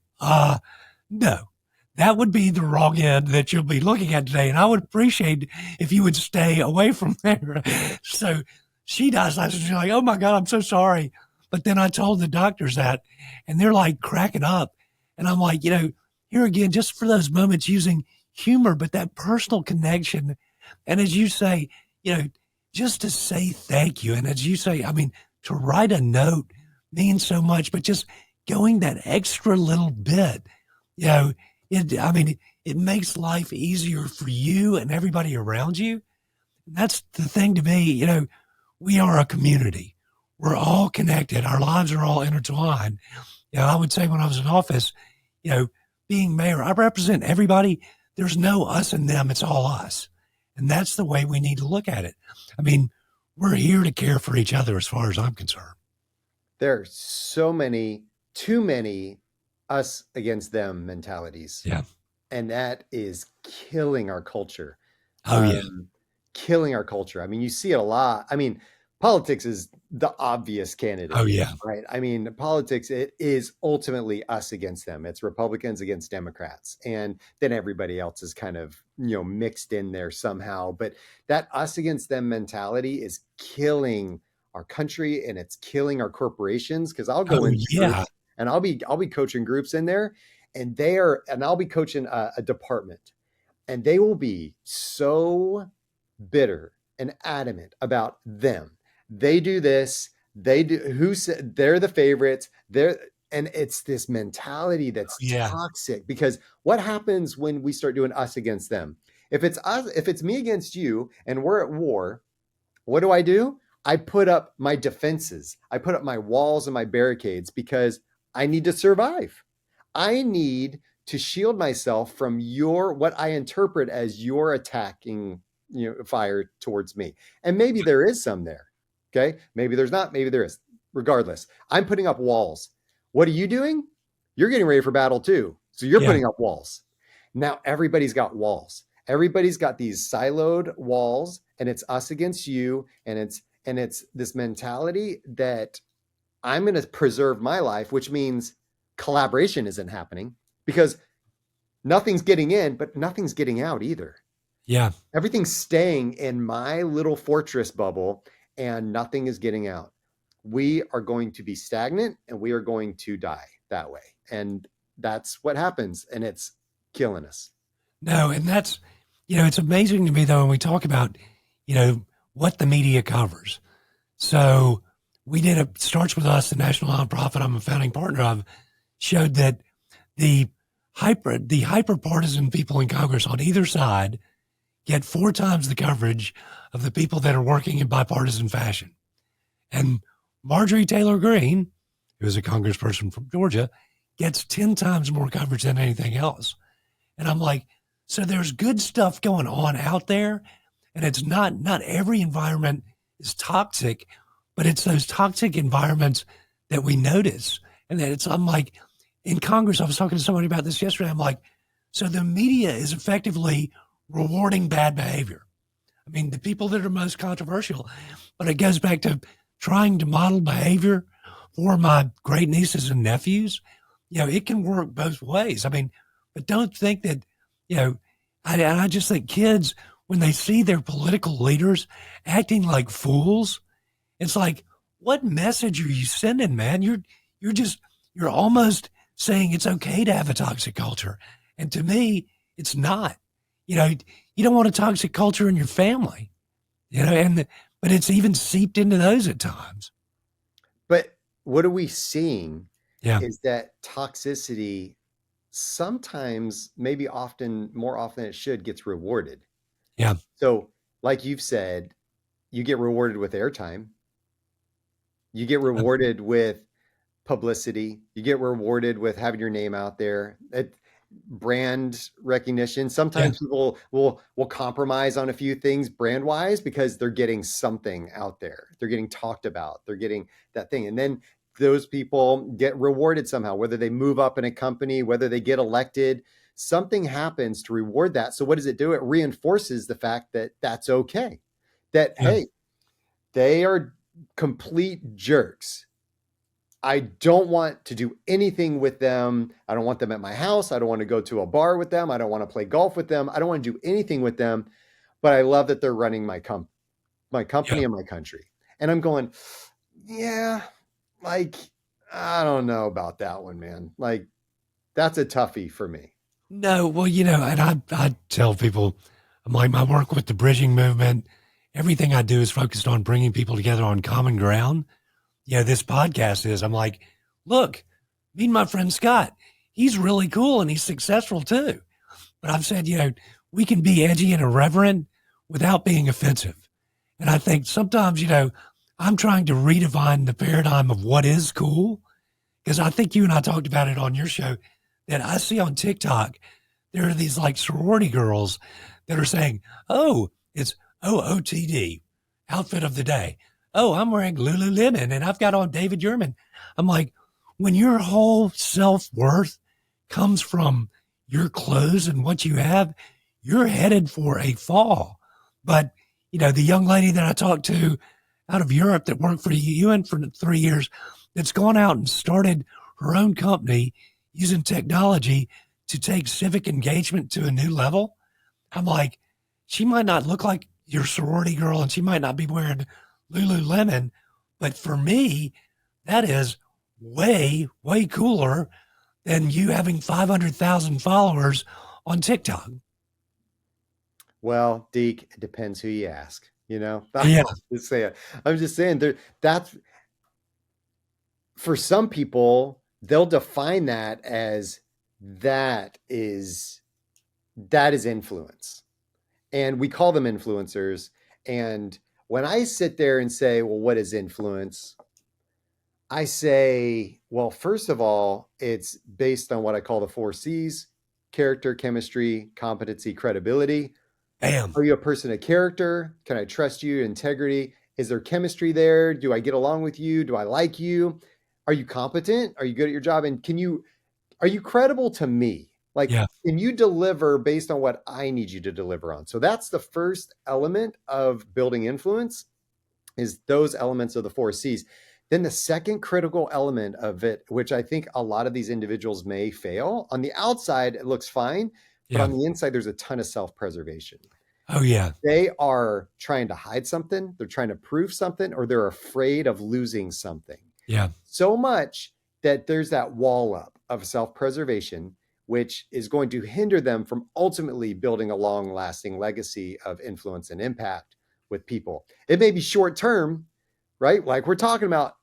no, that would be the wrong end that you'll be looking at today. And I would appreciate if you would stay away from there. So she does. She's like, oh my God, I'm so sorry. But then I told the doctors that, and they're like cracking up. And I'm like, here again, just for those moments using humor, but that personal connection. And as you say, just to say thank you. And as you say, to write a note means so much, but just going that extra little bit, it makes life easier for you and everybody around you. And that's the thing to me, we are a community. We're all connected. Our lives are all intertwined. I would say when I was in office, being mayor, I represent everybody. There's no us and them. It's all us. And that's the way we need to look at it. We're here to care for each other as far as I'm concerned.
There are too many us against them mentalities.
Yeah.
And that is killing our culture.
Oh, yeah.
Killing our culture. You see it a lot. Politics is the obvious candidate.
Oh, yeah.
Right. Politics, it is ultimately us against them. It's Republicans against Democrats. And then everybody else is kind of, mixed in there somehow. But that us against them mentality is killing our country, and it's killing our corporations. Because I'll go in groups, and I'll be coaching groups in there, and I'll be coaching a department, and they will be so bitter and adamant about them. They do this. They do. Who said they're the favorites? And it's this mentality that's toxic. Because what happens when we start doing us against them? If it's me against you, and we're at war, what do? I put up my defenses. I put up my walls and my barricades, because I need to survive. I need to shield myself from what I interpret as your attacking fire towards me. And maybe there is some there. Okay. Maybe there's not, maybe there is. Regardless, I'm putting up walls. What are you doing? You're getting ready for battle too. So you're putting up walls. Now everybody's got walls. Everybody's got these siloed walls, and it's us against you. And it's this mentality that I'm going to preserve my life, which means collaboration isn't happening, because nothing's getting in, but nothing's getting out either.
Yeah.
Everything's staying in my little fortress bubble, and nothing is getting out. We are going to be stagnant, and we are going to die that way. And that's what happens. And it's killing us.
No. And that's, it's amazing to me though, when we talk about, what the media covers. So we did a Starts With Us, the national nonprofit I'm a founding partner of, showed that the hyper partisan people in Congress on either side get 4 times the coverage of the people that are working in bipartisan fashion. And Marjorie Taylor Greene, who is a congressperson from Georgia, gets 10 times more coverage than anything else. And I'm like, so there's good stuff going on out there. And it's not every environment is toxic, but it's those toxic environments that we notice. And that I'm like, in Congress, I was talking to somebody about this yesterday. I'm like, so the media is effectively rewarding bad behavior. I mean, the people that are most controversial, but it goes back to trying to model behavior for my great nieces and nephews. It can work both ways. I mean, but don't think that, I just think kids, when they see their political leaders acting like fools, it's like, what message are you sending, man? You're almost saying it's okay to have a toxic culture. And to me, it's not. You don't want a toxic culture in your family, but it's even seeped into those at times.
But what are we seeing
Yeah.
is that toxicity sometimes, maybe often, more often than it should, gets rewarded.
Yeah.
So like you've said, you get rewarded with airtime. You get rewarded with publicity. You get rewarded with having your name out there. Brand recognition. Sometimes people will compromise on a few things brand wise because they're getting something out there. They're getting talked about. They're getting that thing. And then those people get rewarded somehow, whether they move up in a company, whether they get elected, something happens to reward that. So what does it do? It reinforces the fact that that's okay. That, hey, they are complete jerks. I don't want to do anything with them. I don't want them at my house. I don't want to go to a bar with them. I don't want to play golf with them. I don't want to do anything with them. But I love that they're running my company and my country. And I'm going, yeah, like, I don't know about that one, man. Like, that's a toughie for me.
No, well, and I tell people, I'm like, my work with the bridging movement, everything I do is focused on bringing people together on common ground. This podcast is, I'm like, look, meet my friend Skot. He's really cool and he's successful too. But I've said, we can be edgy and irreverent without being offensive. And I think sometimes, I'm trying to redefine the paradigm of what is cool. Because I think you and I talked about it on your show, that I see on TikTok, there are these like sorority girls that are saying, oh, it's OOTD, outfit of the day. Oh, I'm wearing Lululemon and I've got on David Yurman. I'm like, when your whole self-worth comes from your clothes and what you have, you're headed for a fall. But, the young lady that I talked to out of Europe that worked for the UN for 3 years, that's gone out and started her own company using technology to take civic engagement to a new level. I'm like, she might not look like your sorority girl and she might not be wearing Lululemon, but for me, that is way, way cooler than you having 500,000 followers on TikTok.
Well, Deke, it depends who you ask,
Yeah.
I'm just saying that's for some people, they'll define that as that is influence. And we call them influencers. And when I sit there and say, well, what is influence? I say, well, first of all, it's based on what I call the 4 C's: character, chemistry, competency, credibility.
Bam.
Are you a person of character? Can I trust you? Integrity? Is there chemistry there? Do I get along with you? Do I like you? Are you competent? Are you good at your job? And are you credible to me? Like, can you deliver based on what I need you to deliver on? So that's the first element of building influence, is those elements of the 4 C's. Then the second critical element of it, which I think a lot of these individuals may fail, on the outside, it looks fine, but on the inside, there's a ton of self-preservation.
Oh, yeah.
They are trying to hide something. They're trying to prove something, or they're afraid of losing something.
Yeah.
So much that there's that wall up of self-preservation, which is going to hinder them from ultimately building a long-lasting legacy of influence and impact with people. It may be short-term, right? Like we're talking a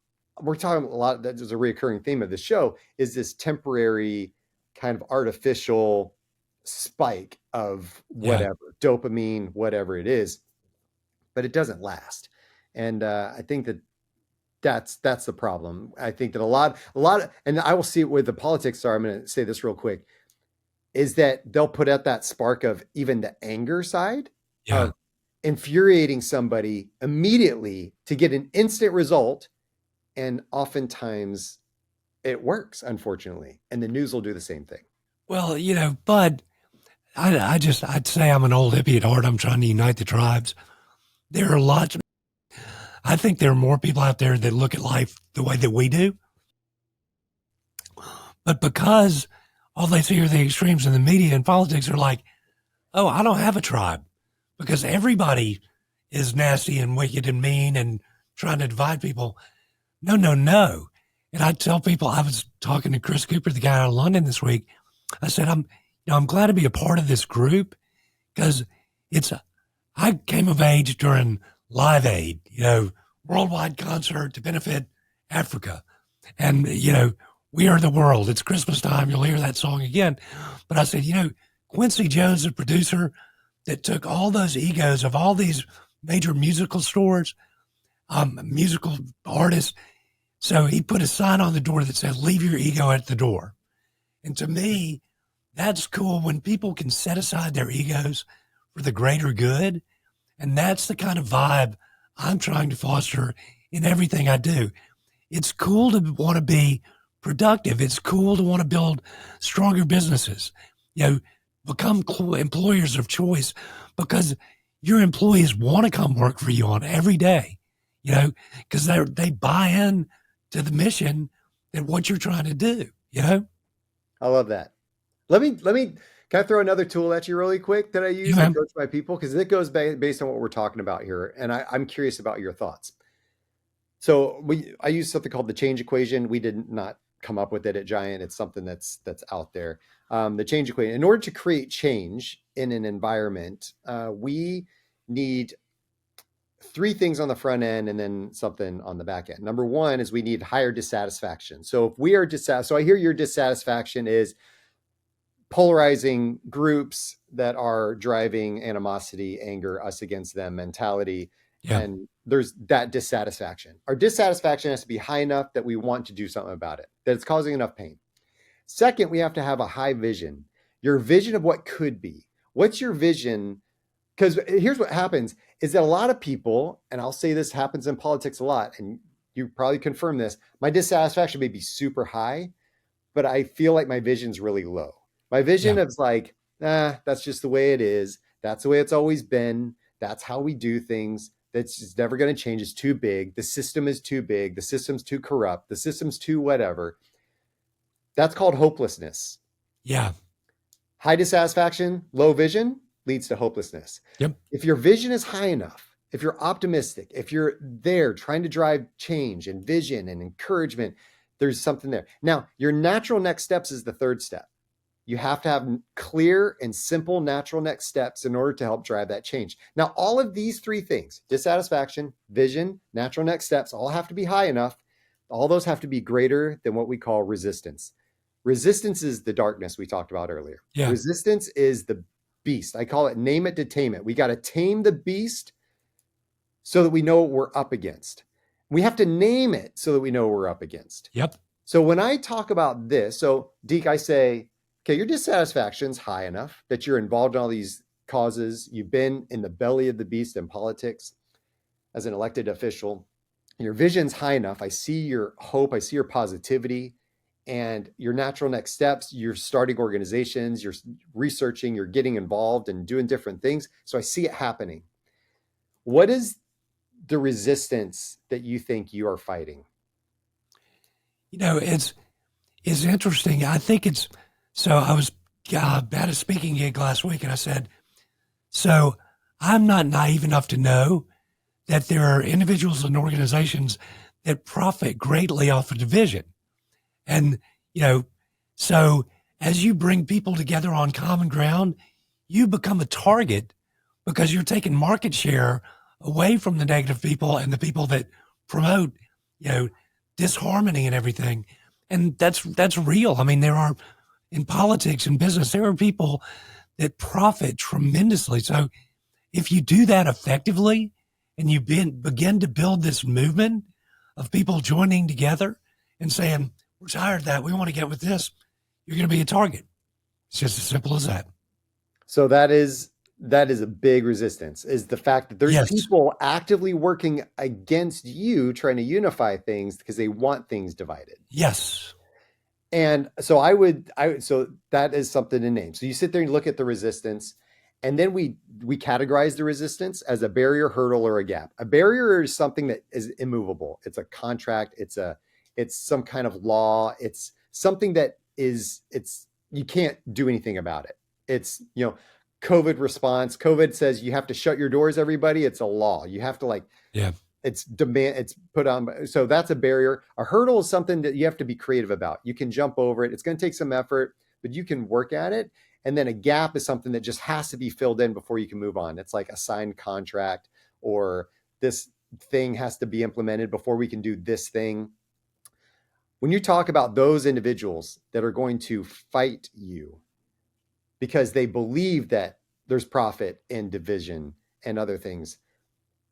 lot, that is a recurring theme of the show, is this temporary kind of artificial spike of
Yeah.
whatever, dopamine, whatever it is, but it doesn't last. And I think that's the problem. I think that a lot, and I will see it with the politics. Sorry, I'm going to say this real quick, is that they'll put out that spark of even the anger side
Yeah.
of infuriating somebody immediately to get an instant result. And oftentimes it works, unfortunately. And the news will do the same thing.
Well, but I'd say I'm an old hippie at heart. I'm trying to unite the tribes. There are lots. I think there are more people out there that look at life the way that we do. But because all they see are the extremes in the media and politics, are like, oh, I don't have a tribe because everybody is nasty and wicked and mean and trying to divide people. No, no, no. And I tell people, I was talking to Chris Cooper, the guy out of London this week. I said, I'm glad to be a part of this group because I came of age during Live Aid, worldwide concert to benefit Africa. And, we are the world. It's Christmas time. You'll hear that song again. But I said, Quincy Jones, the producer that took all those egos of all these major musical stores, musical artists. So he put a sign on the door that said, leave your ego at the door. And to me, that's cool when people can set aside their egos for the greater good. And that's the kind of vibe I'm trying to foster in everything I do. It's cool to want to be productive. It's cool to want to build stronger businesses, become employers of choice because your employees want to come work for you on every day, because they buy in to the mission and what you're trying to do,
I love that. Let me, can I throw another tool at you really quick that I use to coach my people? Because it goes based on what we're talking about here. And I'm curious about your thoughts. So I use something called the change equation. We did not come up with it at Giant. It's something that's out there. The change equation. In order to create change in an environment, we need three things on the front end and then something on the back end. Number one is we need higher dissatisfaction. So if we are so I hear your dissatisfaction is polarizing groups that are driving animosity, anger, us against them mentality. Yeah. And there's that dissatisfaction. Our dissatisfaction has to be high enough that we want to do something about it, that it's causing enough pain. Second, we have to have a high vision. Your vision of what could be. What's your vision? Because here's what happens is that a lot of people, and I'll say this happens in politics a lot, and you probably confirm this, my dissatisfaction may be super high, but I feel like my vision's really low. My vision is like, that's just the way it is. That's the way it's always been. That's how we do things. That's just never going to change. It's too big. The system is too big. The system's too corrupt. The system's too whatever. That's called hopelessness.
Yeah.
High dissatisfaction, low vision leads to hopelessness.
Yep.
If your vision is high enough, if you're optimistic, if you're there trying to drive change and vision and encouragement, there's something there. Now, your natural next steps is the third step. You have to have clear and simple natural next steps in order to help drive that change. Now, all of these three things, dissatisfaction, vision, natural next steps, all have to be high enough. All those have to be greater than what we call resistance. Resistance is the darkness we talked about earlier. Yeah. Resistance is the beast. I call it name it to tame it. We got to tame the beast so that we know what we're up against. We have to name it so that we know what we're up against.
Yep.
So when I talk about this, so Deke, I say, okay, your dissatisfaction's high enough that you're involved in all these causes. You've been in the belly of the beast in politics as an elected official. Your vision's high enough. I see your hope. I see your positivity and your natural next steps. You're starting organizations, you're researching, you're getting involved and doing different things. So I see it happening. What is the resistance that you think you are fighting?
It's interesting. I think so I was at a speaking gig last week and I said, so I'm not naive enough to know that there are individuals and organizations that profit greatly off of division. And, so as you bring people together on common ground, you become a target because you're taking market share away from the negative people and the people that promote, disharmony and everything. And that's real. I mean, there are, in politics and business, there are people that profit tremendously. So if you do that effectively and you begin to build this movement of people joining together and saying, we're tired of that, we want to get with this, you're going to be a target. It's just as simple as that.
So that is a big resistance, is the fact that there's people actively working against you, trying to unify things because they want things divided.
Yes.
And so so that is something to name. So you sit there and look at the resistance, and then we categorize the resistance as a barrier, hurdle, or a gap. A barrier is something that is immovable. It's a contract. It's some kind of law. It's something that you can't do anything about it. It's, COVID response. COVID says you have to shut your doors, everybody. It's a law. You have to it's put on. So that's a barrier. A hurdle is something that you have to be creative about. You can jump over it. It's going to take some effort, but you can work at it. And then a gap is something that just has to be filled in before you can move on. It's like a signed contract, or this thing has to be implemented before we can do this thing. When you talk about those individuals that are going to fight you because they believe that there's profit in division and other things,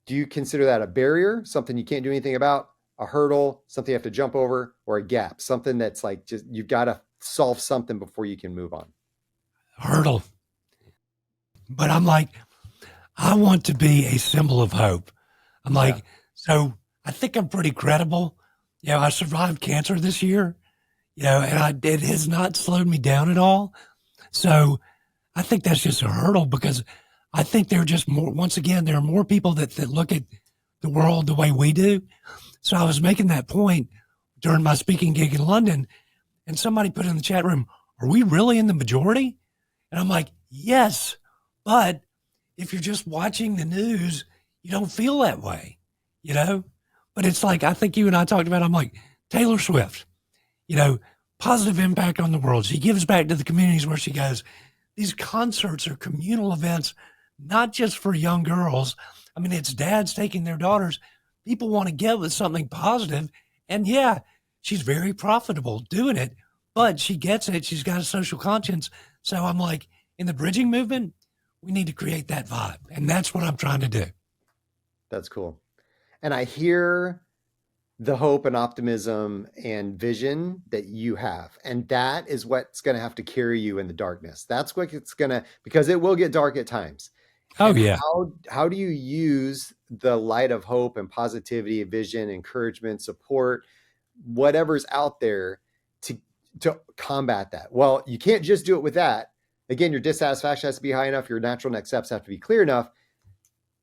do you consider that a barrier, something you can't do anything about, a hurdle, something you have to jump over, or a gap, something that's like just you've got to solve something before you can move on?
Hurdle. But I'm like, I want to be a symbol of hope. I'm like, so I think I'm pretty credible. I survived cancer this year, and it has not slowed me down at all. So I think that's just a hurdle, because I think there are just more, once again, there are more people that look at the world the way we do. So I was making that point during my speaking gig in London, and somebody put in the chat room, are we really in the majority? And I'm like, yes, but if you're just watching the news, you don't feel that way, But it's like, I think you and I talked about, I'm like, Taylor Swift, positive impact on the world. She gives back to the communities where she goes. These concerts are communal events, not just for young girls. I mean, it's dads taking their daughters. People want to get with something positive. And yeah, she's very profitable doing it, but she gets it. She's got a social conscience. So I'm like, in the bridging movement, we need to create that vibe. And that's what I'm trying to do.
That's cool. And I hear the hope and optimism and vision that you have. And that is what's going to have to carry you in the darkness. That's what it's going to, because it will get dark at times.
Oh, yeah.
How do you use the light of hope and positivity, vision, encouragement, support, whatever's out there to combat that? Well, you can't just do it with that. Again, your dissatisfaction has to be high enough. Your natural next steps have to be clear enough.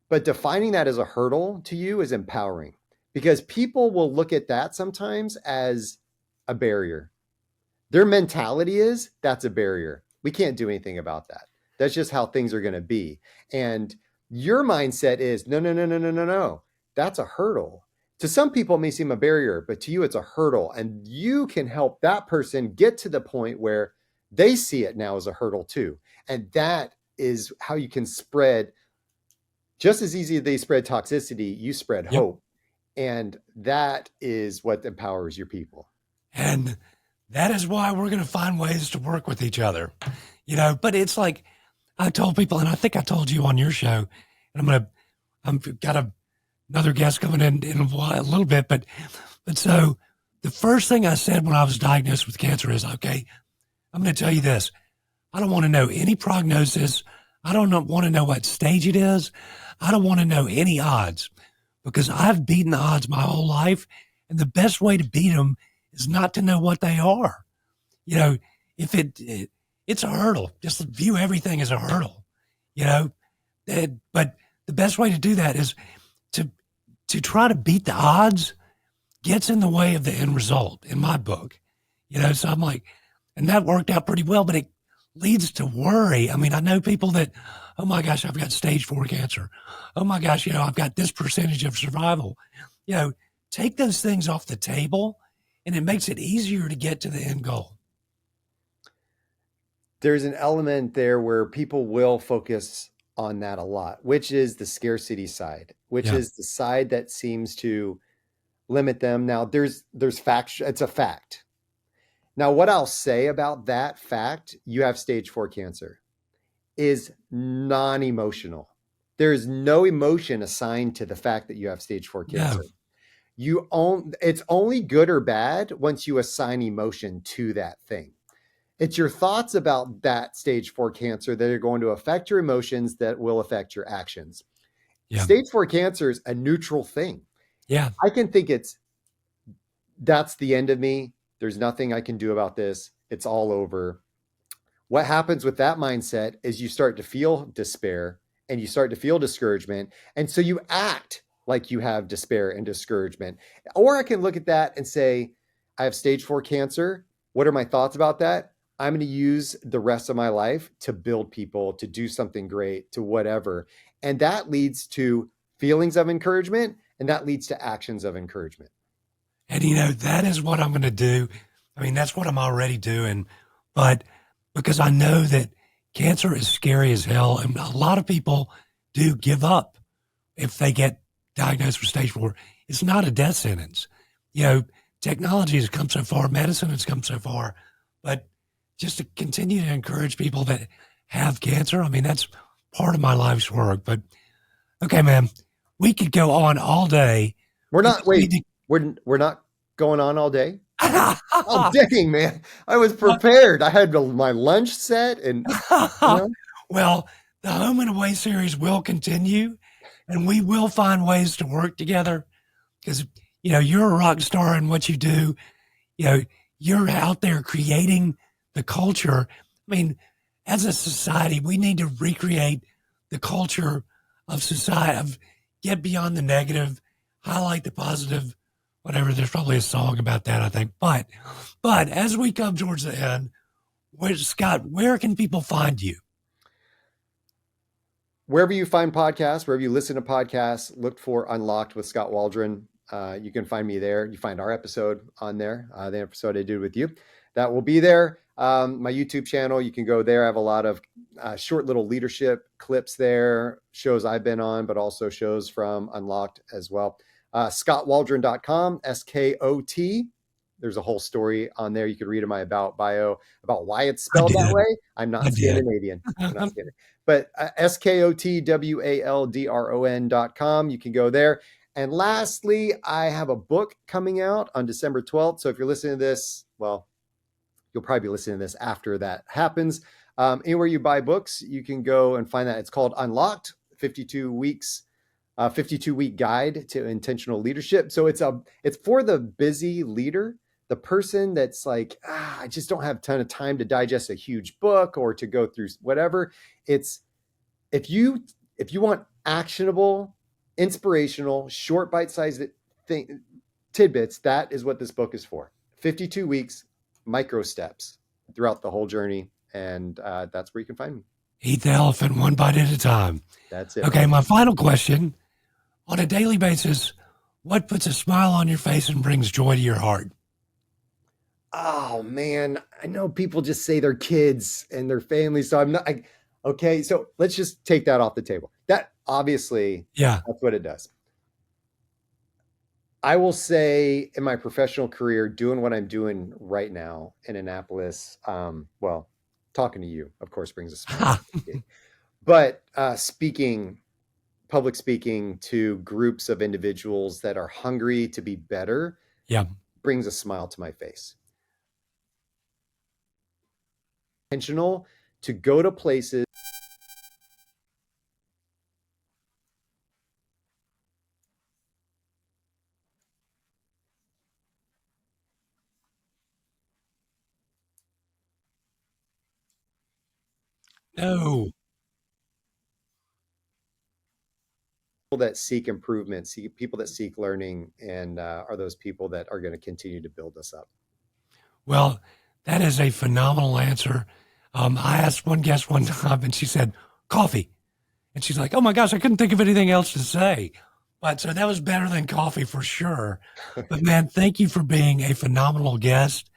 But defining that as a hurdle to you is empowering, because people will look at that sometimes as a barrier. Their mentality is that's a barrier. We can't do anything about that. That's just how things are going to be. And your mindset is no. That's a hurdle. To some people, it may seem a barrier, but to you, it's a hurdle. And you can help that person get to the point where they see it now as a hurdle too. And that is how you can spread, just as easy as they spread toxicity, you spread hope. And that is what empowers your people.
And that is why we're going to find ways to work with each other, but it's like, I told people, and I think I told you on your show, and I've got another guest coming in a little bit, but so the first thing I said when I was diagnosed with cancer is, okay, I'm going to tell you this. I don't want to know any prognosis. I don't want to know what stage it is. I don't want to know any odds, because I've beaten the odds my whole life. And the best way to beat them is not to know what they are. If it's a hurdle, just view everything as a hurdle, but the best way to do that is to try to beat the odds gets in the way of the end result in my book, so I'm like, and that worked out pretty well, but it leads to worry. I mean, I know people that, oh my gosh, I've got stage 4 cancer. Oh my gosh, I've got this percentage of survival. Take those things off the table, and it makes it easier to get to the end goal.
There's an element there where people will focus on that a lot, which is the scarcity side, which is the side that seems to limit them. Now there's fact. It's a fact. Now, what I'll say about that fact, you have stage 4 cancer, is non-emotional. There is no emotion assigned to the fact that you have stage 4 cancer. No. It's only good or bad once you assign emotion to that thing. It's your thoughts about that stage 4 cancer that are going to affect your emotions that will affect your actions. Yeah. Stage 4 cancer is a neutral thing.
Yeah.
I can think that's the end of me. There's nothing I can do about this. It's all over. What happens with that mindset is you start to feel despair and you start to feel discouragement. And so you act like you have despair and discouragement. Or I can look at that and say, I have stage 4 cancer. What are my thoughts about that? I'm going to use the rest of my life to build people, to do something great, to whatever. And that leads to feelings of encouragement, and that leads to actions of encouragement.
And, that is what I'm going to do. I mean, that's what I'm already doing. But because I know that cancer is scary as hell, and a lot of people do give up if they get diagnosed with stage 4. It's not a death sentence. Technology has come so far, medicine has come so far, but just to continue to encourage people that have cancer, I mean, that's part of my life's work. But okay, man, we could go on all day.
We're not going on all day. Oh, dang, man. I was prepared. I had my lunch set and
Well, the home and away series will continue, and we will find ways to work together because, you're a rock star in what you do. You're out there creating the culture. I mean, as a society, we need to recreate the culture of society, of get beyond the negative, highlight the positive, whatever. There's probably a song about that, I think. But as we come towards the end, Skot, where can people find you?
Wherever you find podcasts, wherever you listen to podcasts, look for Unlocked with Skot Waldron. You can find me there. You find our episode on there, the episode I did with you. That will be there. My YouTube channel, you can go there. I have a lot of short little leadership clips there, shows I've been on, but also shows from Unlocked as well. SkotWaldron.com, SKOT. There's a whole story on there. You could read in my about bio about why it's spelled that way. I'm not Scandinavian. I'm not Scandinavian. But SkotWaldron.com. You can go there. And lastly, I have a book coming out on December 12th. So if you're listening to this, well, you'll probably be listening to this after that happens. Anywhere you buy books, you can go and find that. It's called Unlocked, 52 weeks, 52-week guide to intentional leadership. So it's for the busy leader, the person that's like, I just don't have a ton of time to digest a huge book or to go through whatever. It's if you want actionable, inspirational, short, bite-sized tidbits, that is what this book is for. 52 weeks, micro steps throughout the whole journey. And that's where you can find me.
Eat the elephant one bite at a time.
That's it.
Okay, my final question. On a daily basis, what puts a smile on your face and brings joy to your heart?
Oh, man. I know people just say their kids and their families. So I'm not... Okay, so let's just take that off the table. That obviously, that's what it does. I will say in my professional career, doing what I'm doing right now in Annapolis, talking to you, of course, brings a smile. But public speaking to groups of individuals that are hungry to be better, brings a smile to my face. Intentional to go to places.
No.
People that seek improvement, people that seek learning, and are those people that are going to continue to build us up.
Well, that is a phenomenal answer. I asked one guest one time, and she said, coffee. And she's like, oh my gosh, I couldn't think of anything else to say. But so that was better than coffee for sure. But man, thank you for being a phenomenal guest.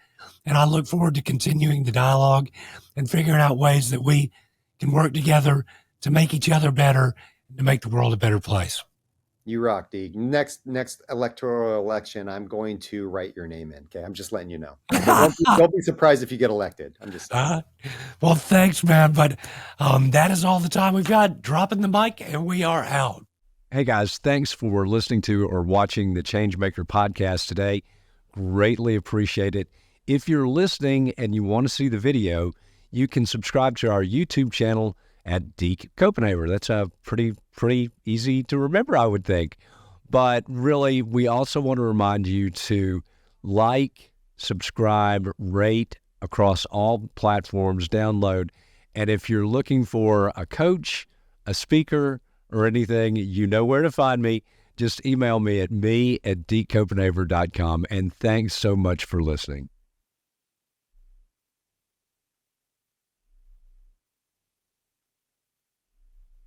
And I look forward to continuing the dialogue and figuring out ways that we can work together to make each other better and to make the world a better place.
You rock, Deke. Next electoral election, I'm going to write your name in. Okay, I'm just letting you know. Don't be surprised if you get elected. I'm just saying.
Well, thanks, man. But that is all the time we've got. Dropping the mic, and we are out.
Hey, guys, thanks for listening to or watching the Changemaker podcast today. Greatly appreciate it. If you're listening and you want to see the video, you can subscribe to our YouTube channel at Deke Copenhaver. That's pretty easy to remember, I would think. But really, we also want to remind you to like, subscribe, rate across all platforms, download. And if you're looking for a coach, a speaker, or anything, you know where to find me. Just email me at dekecopenhaver.com. And thanks so much for listening.